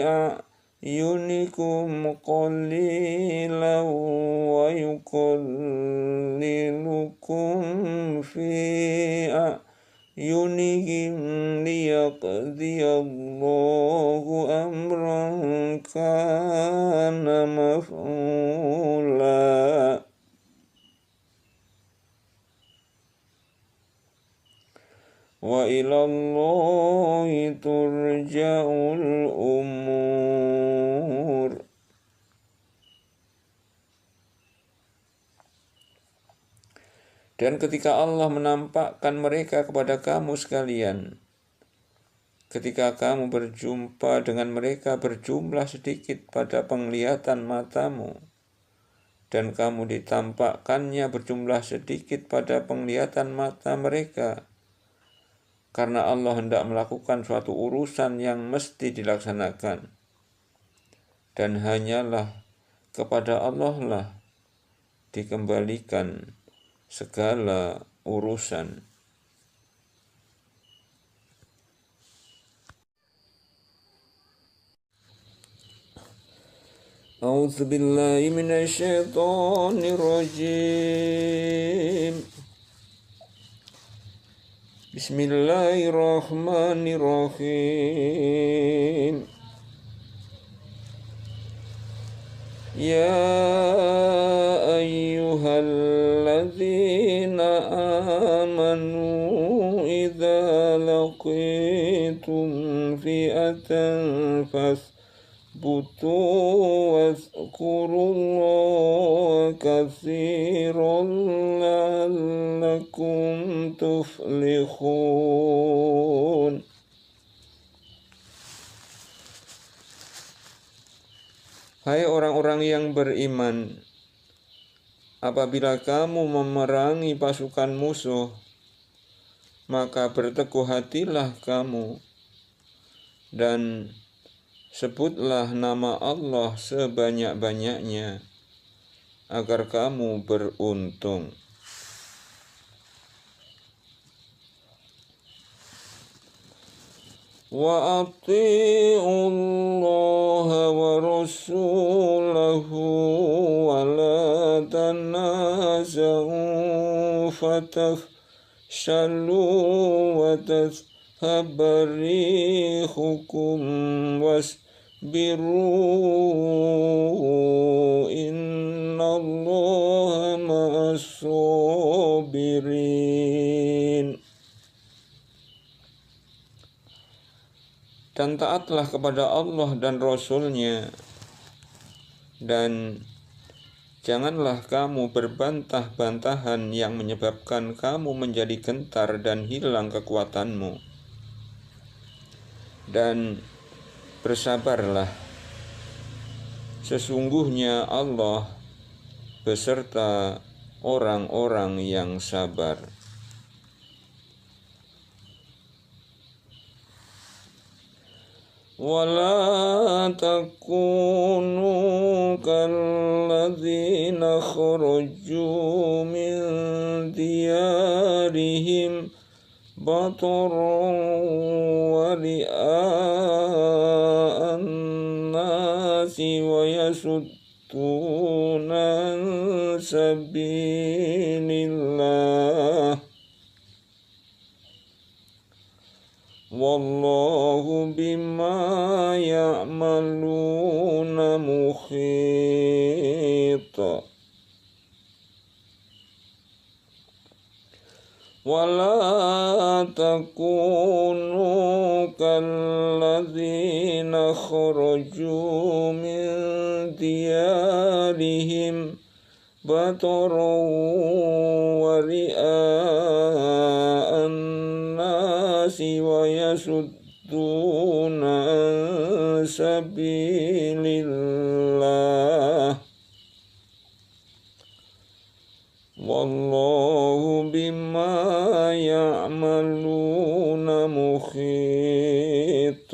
a'yunikum qalilan wa yuqallilukum fi a'yunihim liyaqdiyallahu amran kana maf'ula. Wa ilallahi turja'ul umur. Dan ketika Allah menampakkan mereka kepada kamu sekalian, ketika kamu berjumpa dengan mereka berjumlah sedikit pada penglihatan matamu, dan kamu ditampakkannya berjumlah sedikit pada penglihatan mata mereka, karena Allah hendak melakukan suatu urusan yang mesti dilaksanakan. Dan hanyalah kepada Allah lah dikembalikan segala urusan. A'udzu billahi minasyaitonir rajim. Bismillahirrahmanirrahim. Ya ayyuhalladzina amanu idza laqitum fi'atan fasbutu wazkurullaha katsiran la'allakum tuflihun. Hai orang-orang yang beriman, apabila kamu memerangi pasukan musuh, maka berteguh hatilah kamu dan sebutlah nama Allah sebanyak-banyaknya agar kamu beruntung. Wa ati'ullaha wa rasulahu wa la tanaza'u fatafshalu wa tadhhaba rihukum wasbiru innallaha ma'as sabirin. Dan taatlah kepada Allah dan Rasul-Nya, dan janganlah kamu berbantah-bantahan yang menyebabkan kamu menjadi gentar dan hilang kekuatanmu. Dan bersabarlah, sesungguhnya Allah beserta orang-orang yang sabar. ولا تكونوا كالذين خرجوا من ديارهم بطرا ورئاء الناس ويصدون عن سبيل الله Wallahu bima ya'maluna muhit. Wala takunu kalladzina kharaju min diyarihim bataran wa ri'a'an nasi wa yasudduna an sabilillah بما يعملون محيط.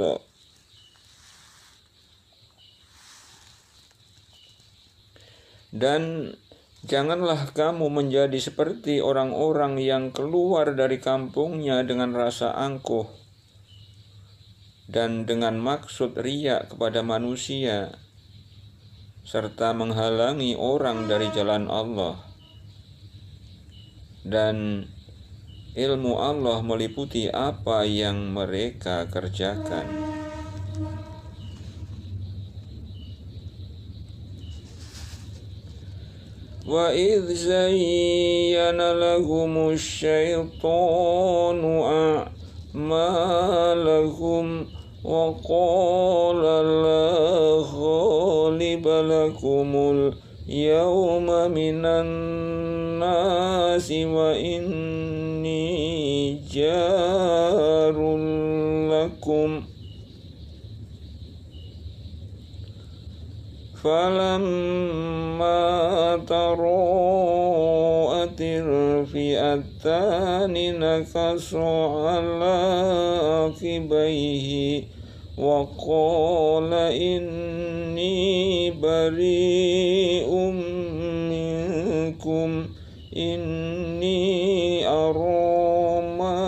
Dan janganlah kamu menjadi seperti orang-orang yang keluar dari kampungnya dengan rasa angkuh dan dengan maksud riya kepada manusia, serta menghalangi orang dari jalan Allah. Dan ilmu Allah meliputi apa yang mereka kerjakan. Wa idh zayyana lahumus syaitanu a'malahum wa qala la ghaliba lakumul yawma minan nasi wa inni jarul lakum falamma tara'atil fi'atani nakasu ala akibaihi wa qala inni bari'um minkum inni ara ma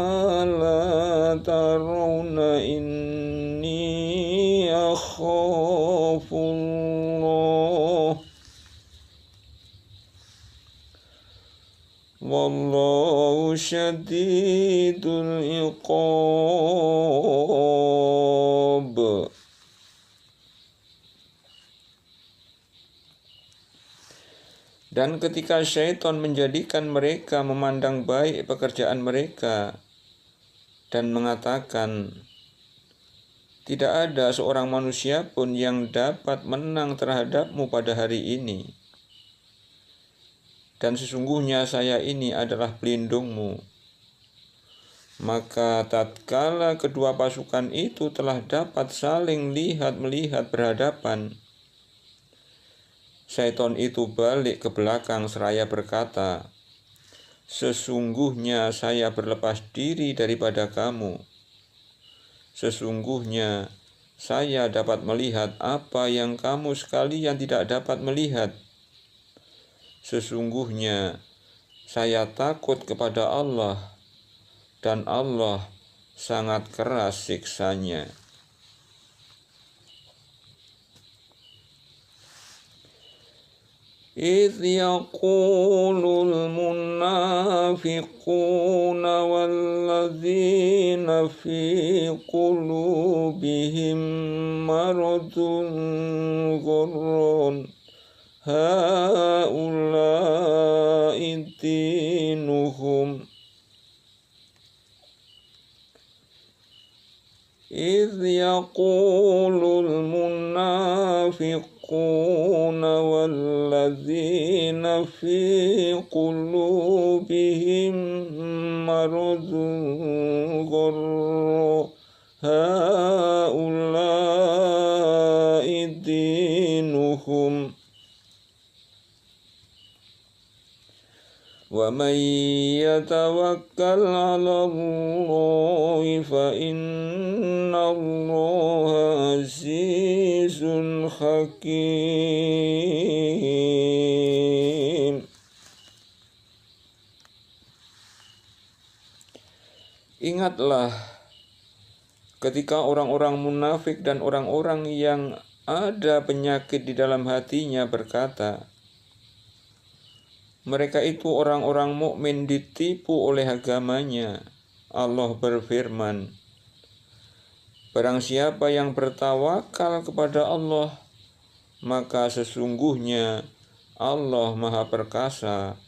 la tarawna inni akhafullah wallahu syadidul iqab. Dan ketika syaitan menjadikan mereka memandang baik pekerjaan mereka dan mengatakan, tidak ada seorang manusia pun yang dapat menang terhadapmu pada hari ini, dan sesungguhnya saya ini adalah pelindungmu. Maka tatkala kedua pasukan itu telah dapat saling lihat-melihat berhadapan, syaitan itu balik ke belakang seraya berkata, sesungguhnya saya berlepas diri daripada kamu. Sesungguhnya saya dapat melihat apa yang kamu sekalian tidak dapat melihat. Sesungguhnya saya takut kepada Allah, dan Allah sangat keras siksanya. إذ يقول المنافقون والذين في قلوبهم مرض غر هؤلاء دينهم إذ يقول المنافقون والذين في قلوبهم مرض غر هؤلاء دينهم ومن يتوكل على الله فإن الله عزيز حكيم. Ingatlah ketika orang-orang munafik dan orang-orang yang ada penyakit di dalam hatinya berkata, mereka itu orang-orang mukmin ditipu oleh agamanya. Allah berfirman, barang siapa yang bertawakal kepada Allah, maka sesungguhnya Allah Maha Perkasa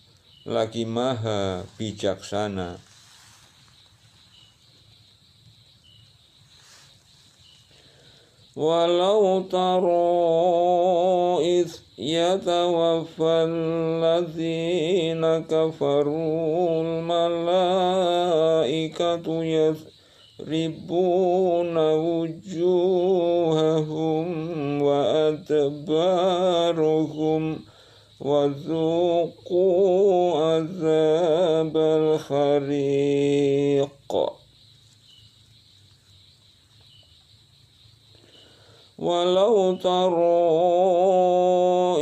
lagi Maha Bijaksana. Walau tara idh yatawaffal ladzina kafarul malaikatu yadribuna wujuhahum wa adbaruhum وذوقوا عذاب الحريق ولو ترى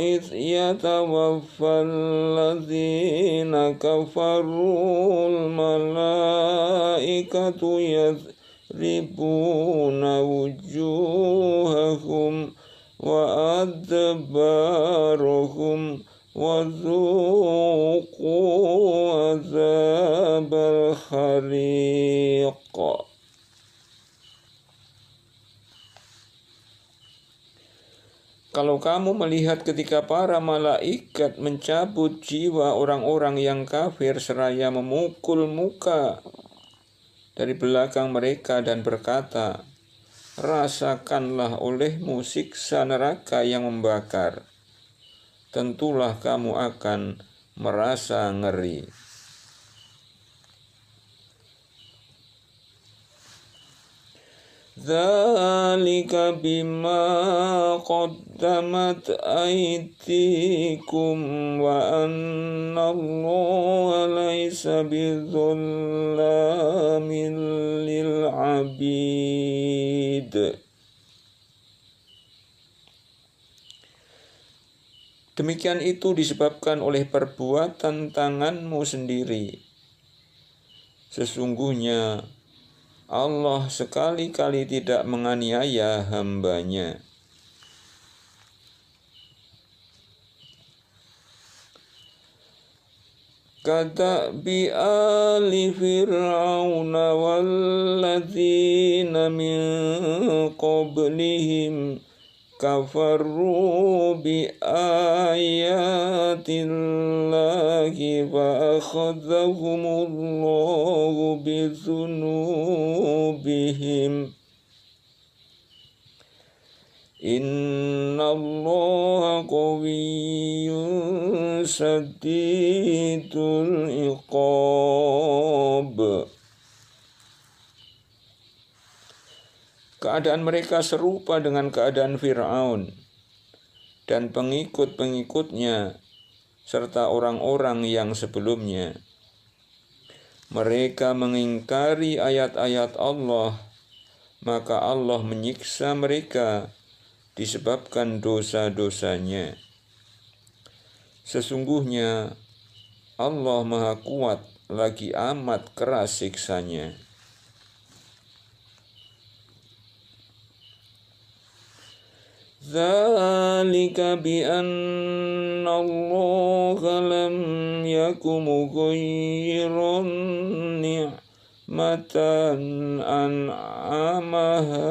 إذ يتوفى الذين كفروا الملائكة يضربون وجوههم وأدبارهم وذوقوا عذاب الحريق. Kalau kamu melihat ketika para malaikat mencabut jiwa orang-orang yang kafir seraya memukul muka dari belakang mereka dan berkata, rasakanlah olehmu siksa neraka yang membakar. Tentulah kamu akan merasa ngeri. Dzalika bima qaddamat aydikum wa annallaha laisa bidzalamin lil abid. Demikian itu disebabkan oleh perbuatan tanganmu sendiri. Sesungguhnya Allah sekali-kali tidak menganiaya hamba-Nya. Kadabi ali fir'auna walladzina min qablihim kafaru bi ayatillahi wa akhadzahumullahu bi dzunubihim innallaha qawiyyun sadidul iqab. Keadaan mereka serupa dengan keadaan Fir'aun dan pengikut-pengikutnya serta orang-orang yang sebelumnya. Mereka mengingkari ayat-ayat Allah, maka Allah menyiksa mereka disebabkan dosa-dosanya. Sesungguhnya Allah Maha Kuat lagi amat keras siksanya. Dzalika bi anna Allaha lam yakum mughayyiran ni'matan an'amaha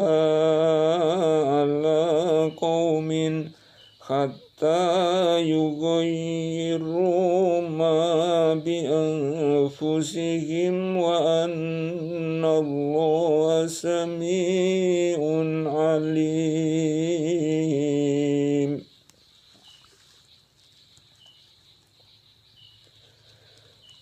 ala qaumin hatta yughayyiru ma bi anfusihim wa anna Allaha sami'un alim.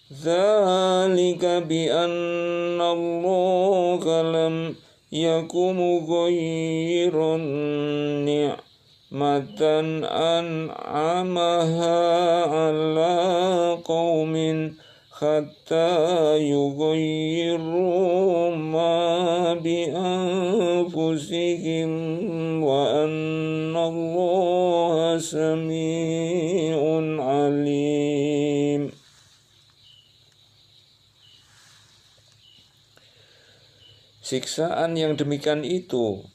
Dzalika bi anna Allaha lam yakum mughayyiran ni'matan an'amaha ala qaumin hatta yughayyiru ma bi anfusihim wa anna Allaha sami'un alim. Siksaan yang demikian itu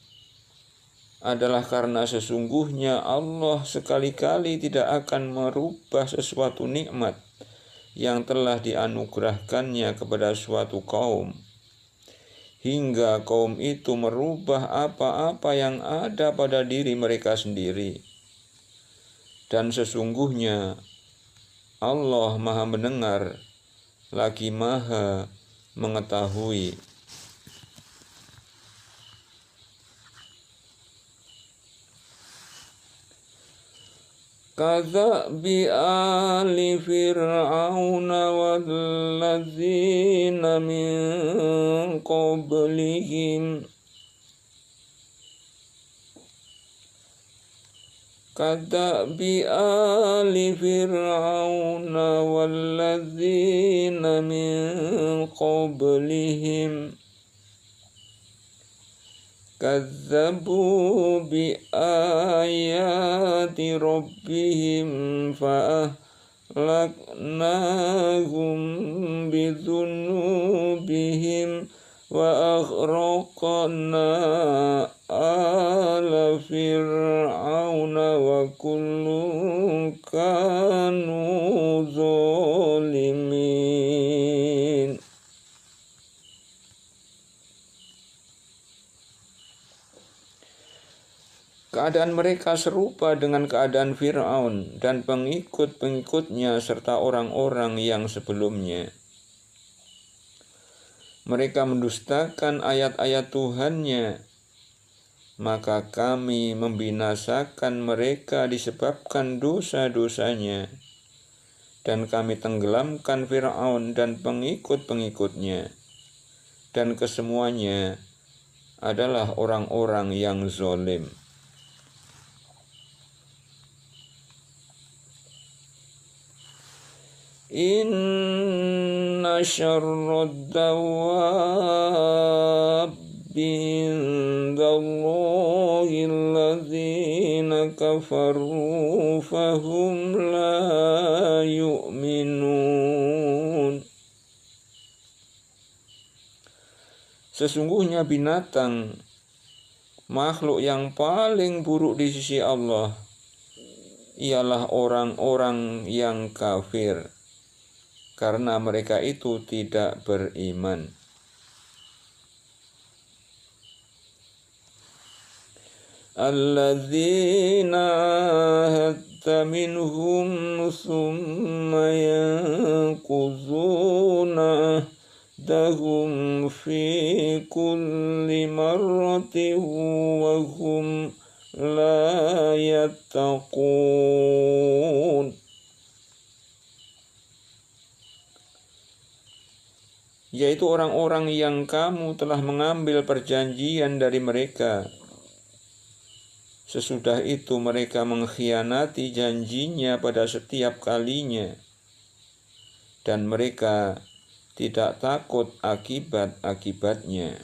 adalah karena sesungguhnya Allah sekali-kali tidak akan merubah sesuatu nikmat yang telah dianugerahkannya kepada suatu kaum, hingga kaum itu merubah apa-apa yang ada pada diri mereka sendiri. Dan sesungguhnya Allah Maha mendengar lagi Maha mengetahui. Kadzabi ali fir'auna walladzina min qablihim Kadzabi ali fir'auna walladzina min qablihim kazzabu bi ayati rabbihim fa'ahlaknahum bidzunubihim wa aghraqna ala fir'auna wa kullun kanu zalimin. Keadaan mereka serupa dengan keadaan Fir'aun dan pengikut-pengikutnya serta orang-orang yang sebelumnya. Mereka mendustakan ayat-ayat Tuhannya, maka kami membinasakan mereka disebabkan dosa-dosanya, dan kami tenggelamkan Fir'aun dan pengikut-pengikutnya, dan kesemuanya adalah orang-orang yang zalim. Inna syarrad dawabbi indallahi alladzina kafaru fahum la yu'minun. Sesungguhnya binatang, makhluk yang paling buruk di sisi Allah, ialah orang-orang yang kafir, karena mereka itu tidak beriman. Alladzina hatta minhum thumma yanquzuna dahum fi kulli marratin wa hum la yattaqun. Yaitu orang-orang yang kamu telah mengambil perjanjian dari mereka. Sesudah itu mereka mengkhianati janjinya pada setiap kalinya, dan mereka tidak takut akibat-akibatnya.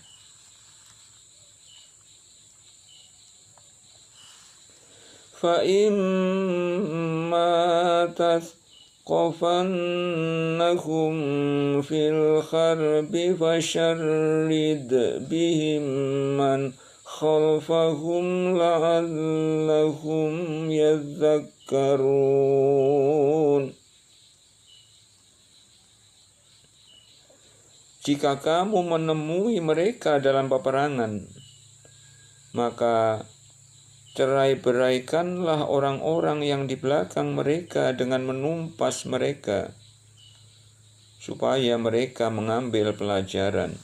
Fa imma qafannahum fil harbi fasharrid bihim man khalfahum la'allahum yadhakkarun. Jika kamu menemui mereka dalam peperangan, maka cerai-beraikanlah orang-orang yang di belakang mereka dengan menumpas mereka, supaya mereka mengambil pelajaran.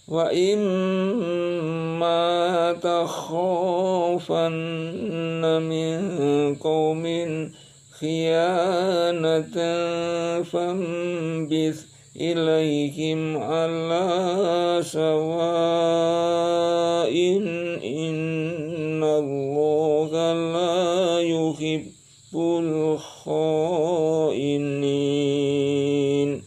Wa imma takhafanna min qaumin khiyanatan fambith ilaihim ala sawa'in innallaha la yuhibbul khainin.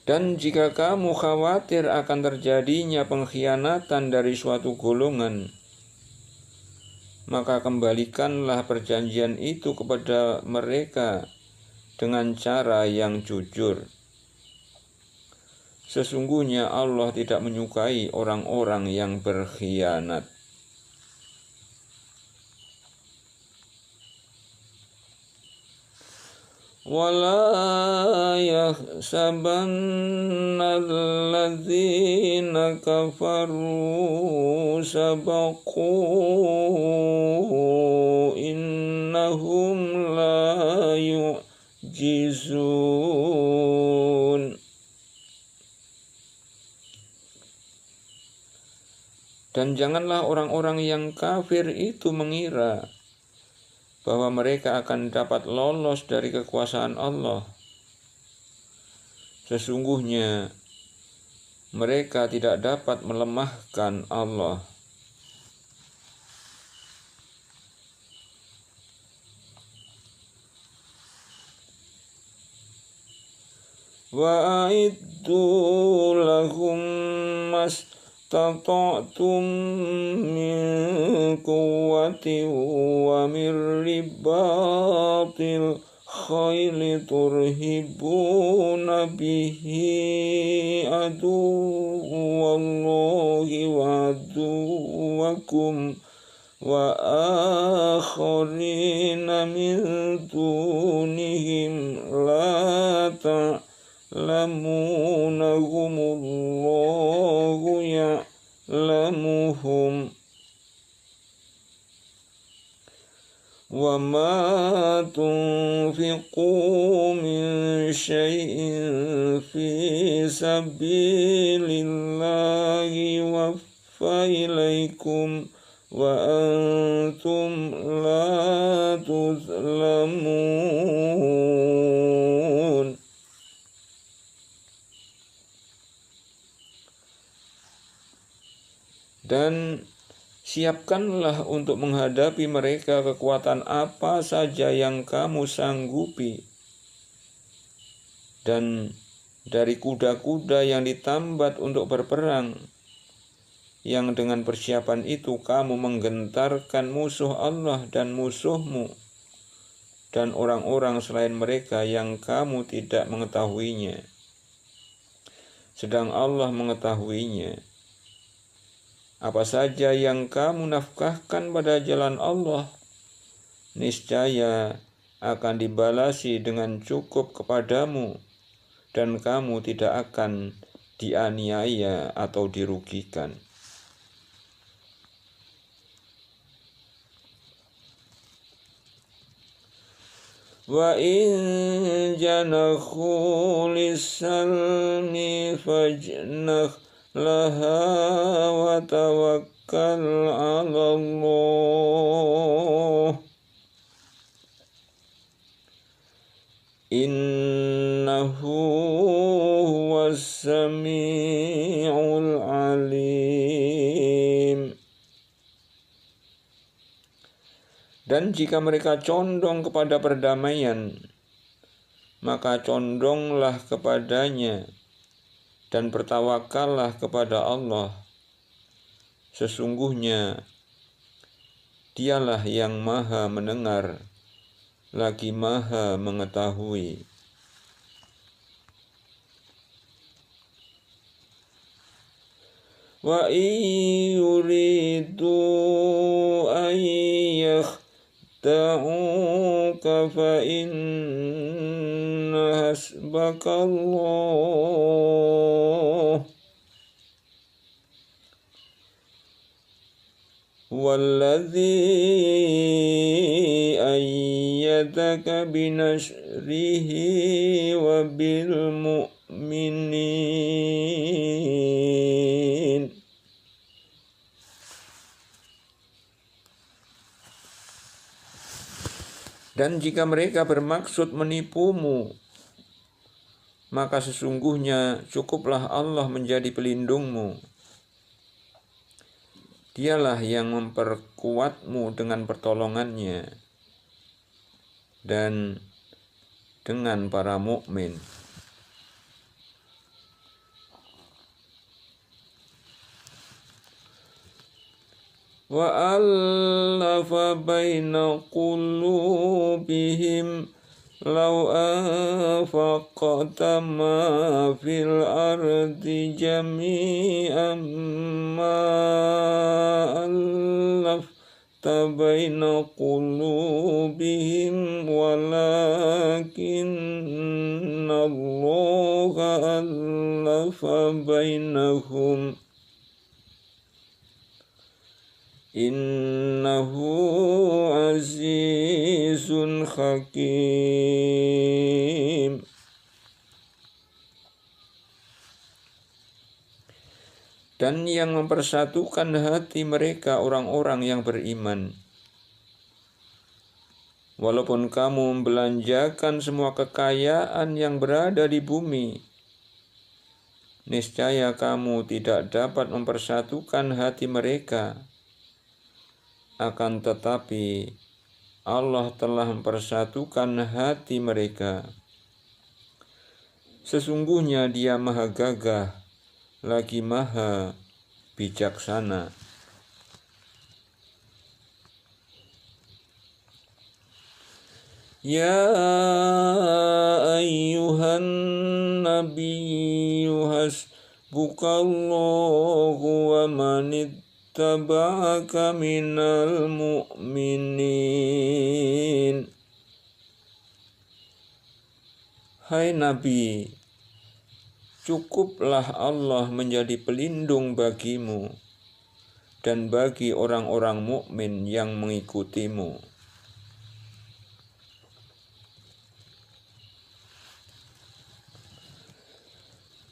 Dan jika kamu khawatir akan terjadinya pengkhianatan dari suatu golongan, maka kembalikanlah perjanjian itu kepada mereka dengan cara yang jujur. Sesungguhnya Allah tidak menyukai orang-orang yang berkhianat. وَلَا يَحْسَبَنَّ الَّذِينَ كَفَرُوا سَبَقُوا إِنَّهُمْ لَا يُعْجِزُونَ. Dan janganlah orang-orang yang kafir itu mengira bahwa mereka akan dapat lolos dari kekuasaan Allah. Sesungguhnya mereka tidak dapat melemahkan Allah. Wa'iddu lahum mastata'tum min quwwatin wa min ribatil khayli turhibuna bihi aduwallahi wa aduwakum wa akharina min dunihim la ta'lamunahumullahu ya'lamuhum wa ma tunfiqu min syai'in fi sabilillahi waffa ilaikum wa antum la tuzlamun. Dan siapkanlah untuk menghadapi mereka kekuatan apa saja yang kamu sanggupi, dan dari kuda-kuda yang ditambat untuk berperang, yang dengan persiapan itu kamu menggentarkan musuh Allah dan musuhmu, dan orang-orang selain mereka yang kamu tidak mengetahuinya, sedang Allah mengetahuinya. Apa saja yang kamu nafkahkan pada jalan Allah, niscaya akan dibalasi dengan cukup kepadamu, dan kamu tidak akan dianiaya atau dirugikan. Wa in janakhu lis-salmi fajnah laha wa tawakkal 'ala Allah innahu huwas sami'ul alim. Dan jika mereka condong kepada perdamaian, maka condonglah kepadanya dan bertawakallah kepada Allah. Sesungguhnya Dialah yang Maha mendengar lagi Maha mengetahui. Wa yuridu an yakhda'uka fa inna hasbakallah walladzi ayyadaka binasrihi wa bil mu'minin. Dan jika mereka bermaksud menipumu, maka sesungguhnya cukuplah Allah menjadi pelindungmu. Dialah yang memperkuatmu dengan pertolongannya dan dengan para mukmin. Wa allafa baina qulubihim law anfaqta ma fil ardi jami'an ma allafta baina qulubihim walakinna Allaha allafa bainahum innahu azizun hakim. Dan yang mempersatukan hati mereka orang-orang yang beriman. Walaupun kamu membelanjakan semua kekayaan yang berada di bumi niscaya kamu tidak dapat mempersatukan hati mereka. Akan tetapi Allah telah mempersatukan hati mereka. Sesungguhnya Dia Maha Gagah, lagi Maha Bijaksana. Ya ayyuhan nabiyyu hasbukallahu wa man ittaba'aka minal mu'minin. Hai Nabi, cukuplah Allah menjadi pelindung bagimu dan bagi orang-orang mukmin yang mengikutimu.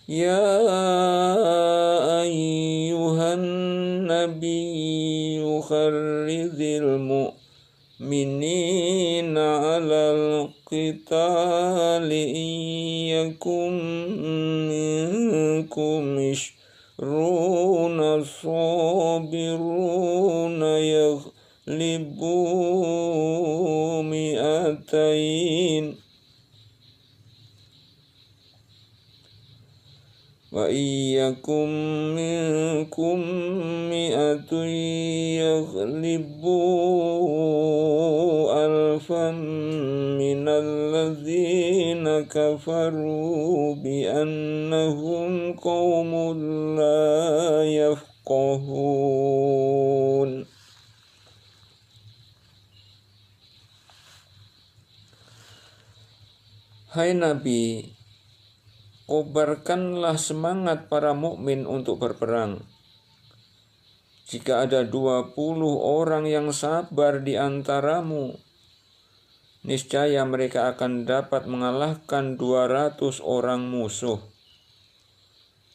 Ya ayyuhan nabiyyu kharridil mu'minina 'alal qitali iyyakum minkum ishruna sabiruna yaghlibu mi'atain wa iyyakum minkum mi'atun yaghlibu alfan minalladzina kafaru bi'annahum qaumun la yafqahun. Hai Nabi, kobarkanlah semangat para mukmin untuk berperang. Jika ada 20 orang yang sabar di antaramu, niscaya mereka akan dapat mengalahkan 200 orang musuh.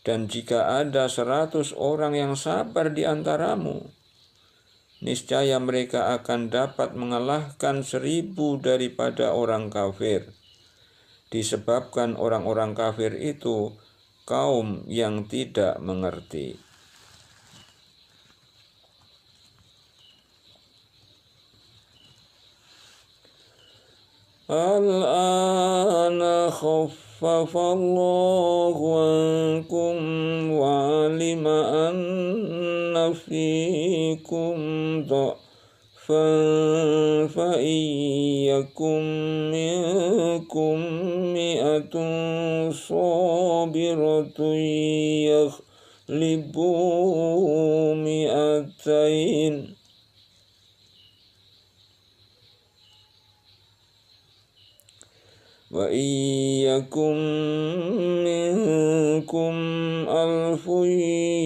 Dan jika ada 100 orang yang sabar di antaramu, niscaya mereka akan dapat mengalahkan 1000 daripada orang kafir. Disebabkan orang-orang kafir itu kaum yang tidak mengerti. Al-ana khaffafallahu ankum wa alima anna fikum فَإِيَّكُمْ مِنْكُمْ مِئَةٌ صَابِرَةٌ يَغْلِبُوا مِئَتَيْنِ وَإِيَّكُمْ مِنْكُمْ أَلْفٌ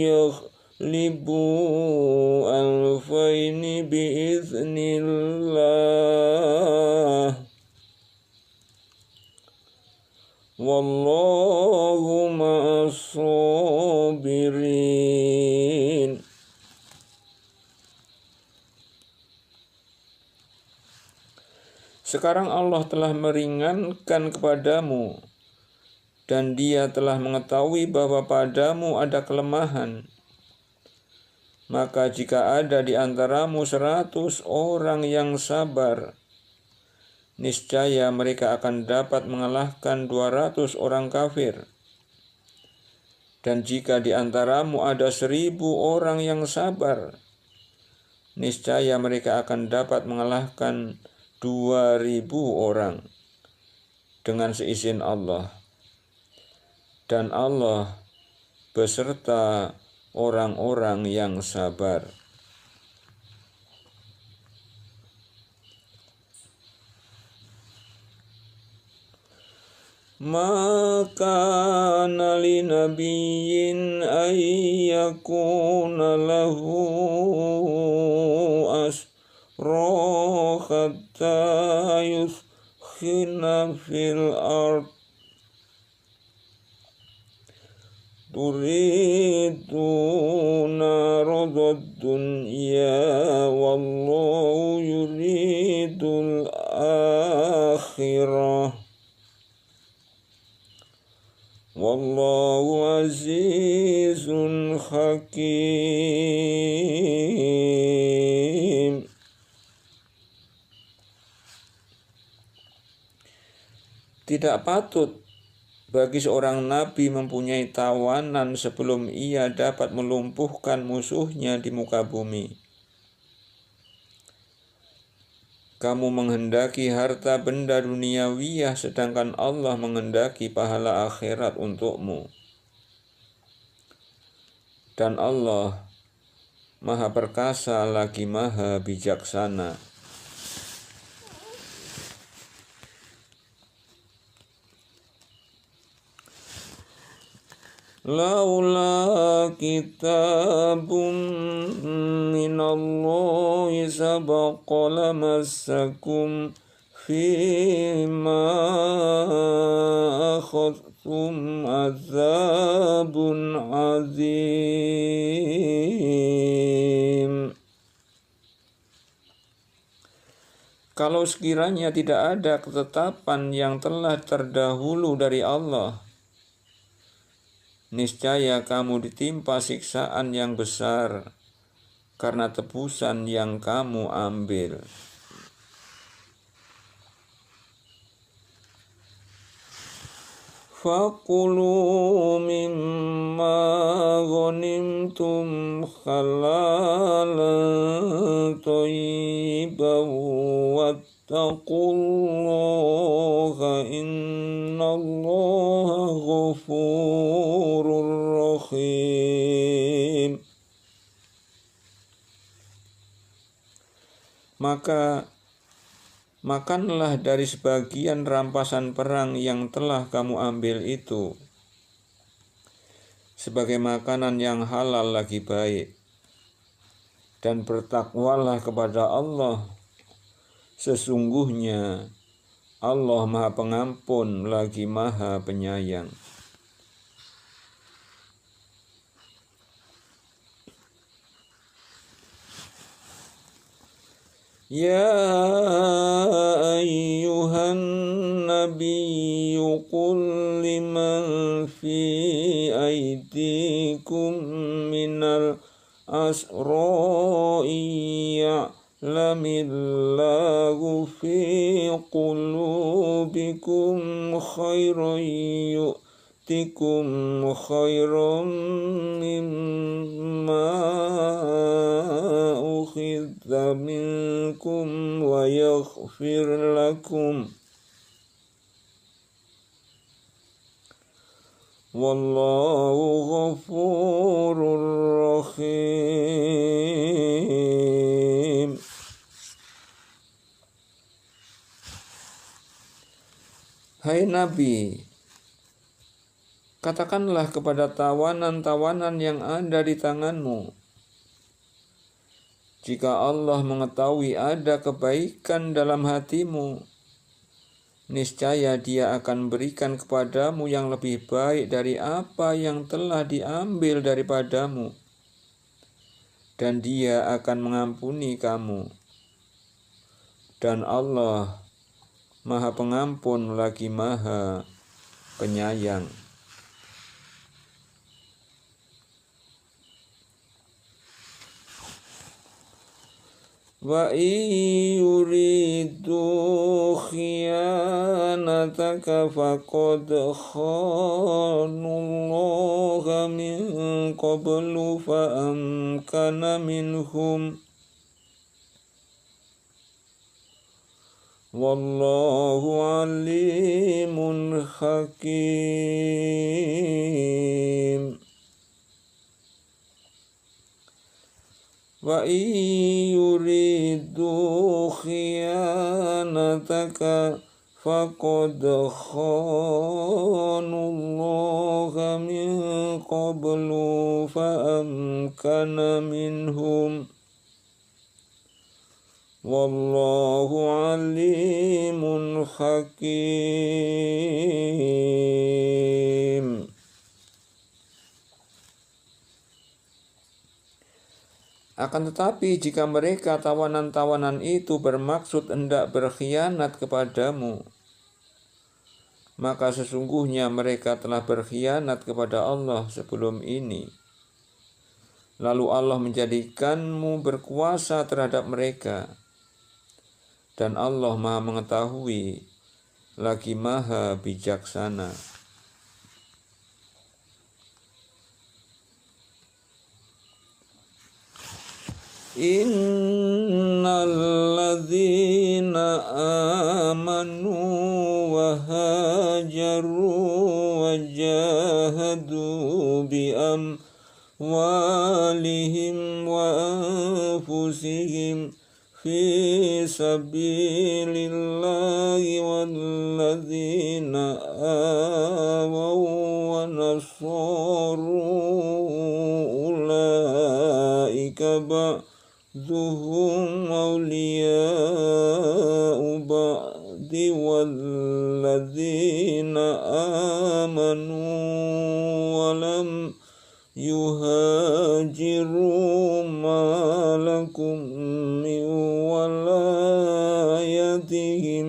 يَغْلِبُوا أَلْفَيْنِ بِإِذْنِ اللَّهِ وَاللَّهُ مَعَ الصَّابِرِينَ. Sekarang Allah telah meringankan kepadamu, dan Dia telah mengetahui bahwa padamu ada kelemahan. Maka jika ada di antaramu 100 orang yang sabar, niscaya mereka akan dapat mengalahkan 200 orang kafir. Dan jika di antaramu ada 1000 orang yang sabar, niscaya mereka akan dapat mengalahkan 2000 orang dengan seizin Allah. Dan Allah beserta orang-orang yang sabar. Maka li nabiyyin ay yakuna lahu asra hatta yuskhina fil ard turiduna radad dunya wallahu yuridul akhirah wallahu aziz Tidak patut bagi seorang nabi mempunyai tawanan sebelum ia dapat melumpuhkan musuhnya di muka bumi. Kamu menghendaki harta benda duniawiyah sedangkan Allah menghendaki pahala akhirat untukmu. Dan Allah Maha Perkasa lagi Maha Bijaksana. Laula kitabun minallahi sabaqa lamassakum fima akhadtum azabun azim. Kalau sekiranya tidak ada ketetapan yang telah terdahulu dari Allah, niscaya kamu ditimpa siksaan yang besar karena tebusan yang kamu ambil. Fakulu mimma ghanimtum halalan thayyiban wattaqullaha innallaha ghafurur rahim. Maka makanlah dari sebagian rampasan perang yang telah kamu ambil itu sebagai makanan yang halal lagi baik, dan bertakwalah kepada Allah. Sesungguhnya Allah Maha Pengampun lagi Maha Penyayang. Ya ayyuhan nabiyyu qul liman fi aydikum minal asra'i ya'lamillahu fi qulubikum khairan yu'tikum khairan mimma ukhidha minkum wa yaghfir lakum wallahu ghafurur rahim. Hai Nabi, katakanlah kepada tawanan-tawanan yang ada di tanganmu, jika Allah mengetahui ada kebaikan dalam hatimu, niscaya Dia akan berikan kepadamu yang lebih baik dari apa yang telah diambil daripadamu, dan Dia akan mengampuni kamu. Dan Allah Maha Pengampun lagi Maha Penyayang. Wa yuridu khiyanataka faqad khanullaha min qablu fa amkana minhum wallahu alimun hakim. Wa yuridu khiyanataka faqad khanullaha min qablu fa amkana minhum wallahu alimun hakim. Akan tetapi jika mereka tawanan-tawanan itu bermaksud hendak berkhianat kepadamu, maka sesungguhnya mereka telah berkhianat kepada Allah sebelum ini. Lalu Allah menjadikanmu berkuasa terhadap mereka, dan Allah Maha mengetahui lagi maha bijaksana. Innal ladzina amanu wa hajaru wa jahadu bi amwalihim wa anfusihim fi sabilillahi walladzina awaw wa nasaru ulaika ba'duhum awliya'u ba'di walladzina amanu wa lam yuhajiru ma lakum min walayatihim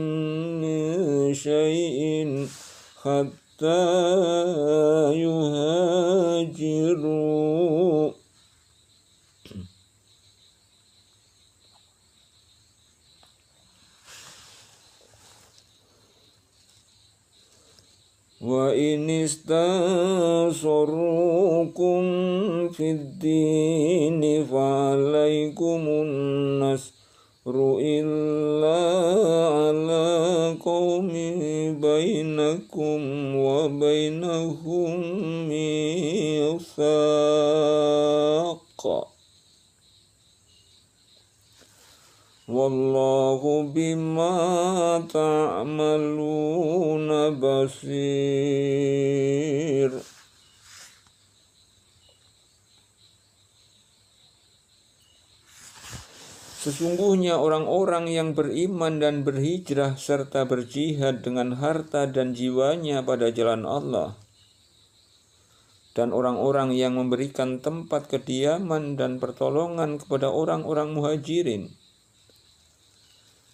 min syai'in hatta yuhajiru. Wa in istansurukum fid dini fa'alaikumun nasru illa ala qaumin bainakum wa bainahum mitsaq. Wallahu bima ta'maluna basir. Sesungguhnya orang-orang yang beriman dan berhijrah serta berjihad dengan harta dan jiwanya pada jalan Allah, dan orang-orang yang memberikan tempat kediaman dan pertolongan kepada orang-orang muhajirin,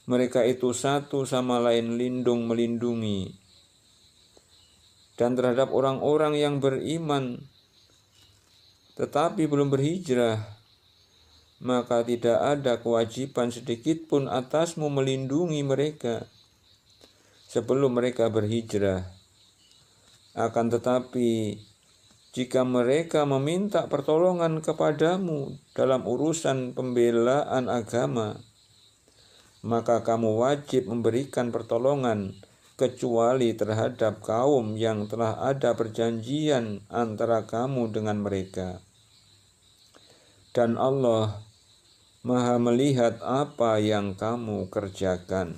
mereka itu satu sama lain lindung melindungi. Dan terhadap orang-orang yang beriman tetapi belum berhijrah, maka tidak ada kewajiban sedikit pun atasmu melindungi mereka sebelum mereka berhijrah. Akan tetapi jika mereka meminta pertolongan kepadamu dalam urusan pembelaan agama, maka kamu wajib memberikan pertolongan kecuali terhadap kaum yang telah ada perjanjian antara kamu dengan mereka. Dan Allah Maha melihat apa yang kamu kerjakan.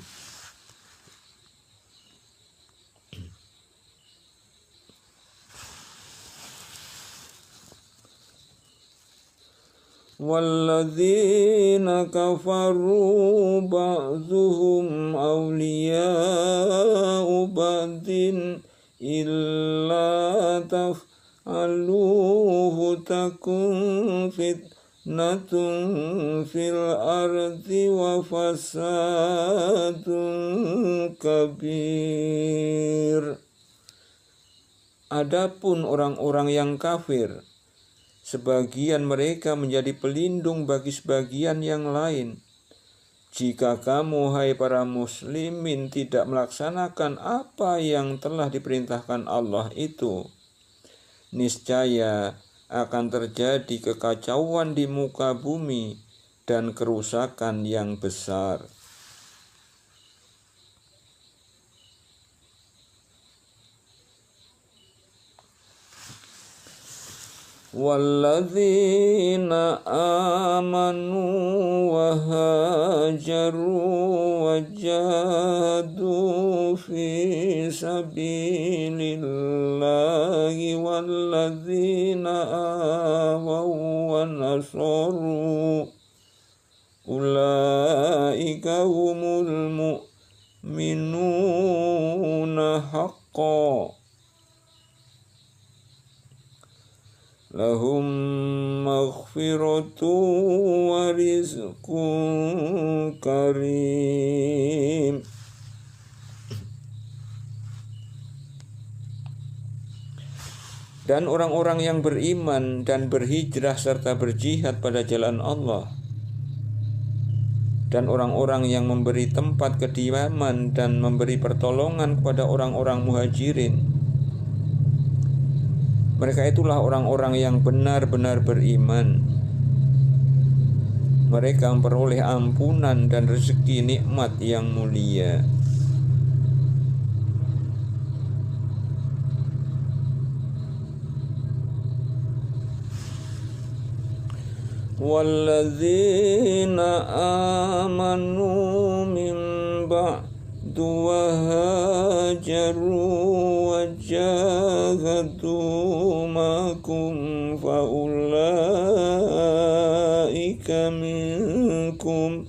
Walladzina kafaru ba'dhuhum awliya'u ba'din illa taf'aluhu takun fitnatun fil ardi wa fasadun kabir. Adapun orang-orang yang kafir, sebagian mereka menjadi pelindung bagi sebagian yang lain. Jika kamu, hai para muslimin, tidak melaksanakan apa yang telah diperintahkan Allah itu, niscaya akan terjadi kekacauan di muka bumi dan kerusakan yang besar. Walladzina amanu wa hajaru wa jahadu fi sabilillahi walladzina awaw wa nasaru ulaika humul mu'minuna haqqan lahum maghfiratu wa rizqun karim. Dan orang-orang yang beriman dan berhijrah serta berjihad pada jalan Allah, dan orang-orang yang memberi tempat kediaman dan memberi pertolongan kepada orang-orang muhajirin. Mereka itulah orang-orang yang benar-benar beriman. Mereka memperoleh ampunan dan rezeki nikmat yang mulia. Walladzina amanu min ba'du wa hajaru wa jahadu makum fa ulaika minkum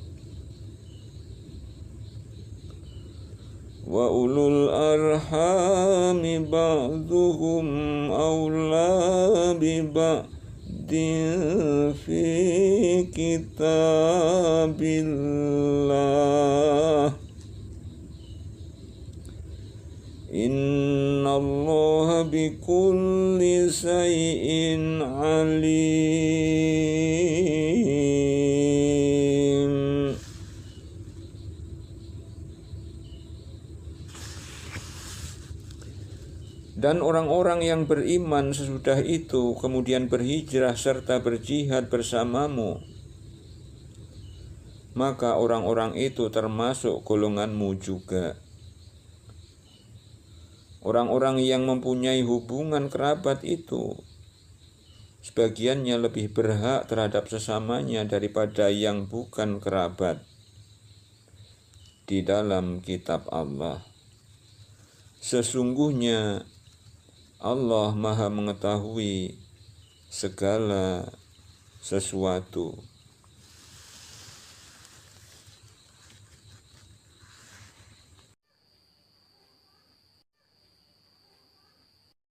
wa ulul arhami ba'duhum awla bi fi kitabillah innallaha bikulli syai'in alim. Dan orang-orang yang beriman sesudah itu kemudian berhijrah serta berjihad bersamamu, maka orang-orang itu termasuk golonganmu juga. Orang-orang yang mempunyai hubungan kerabat itu, sebagiannya lebih berhak terhadap sesamanya daripada yang bukan kerabat di dalam kitab Allah. Sesungguhnya Allah Maha mengetahui segala sesuatu.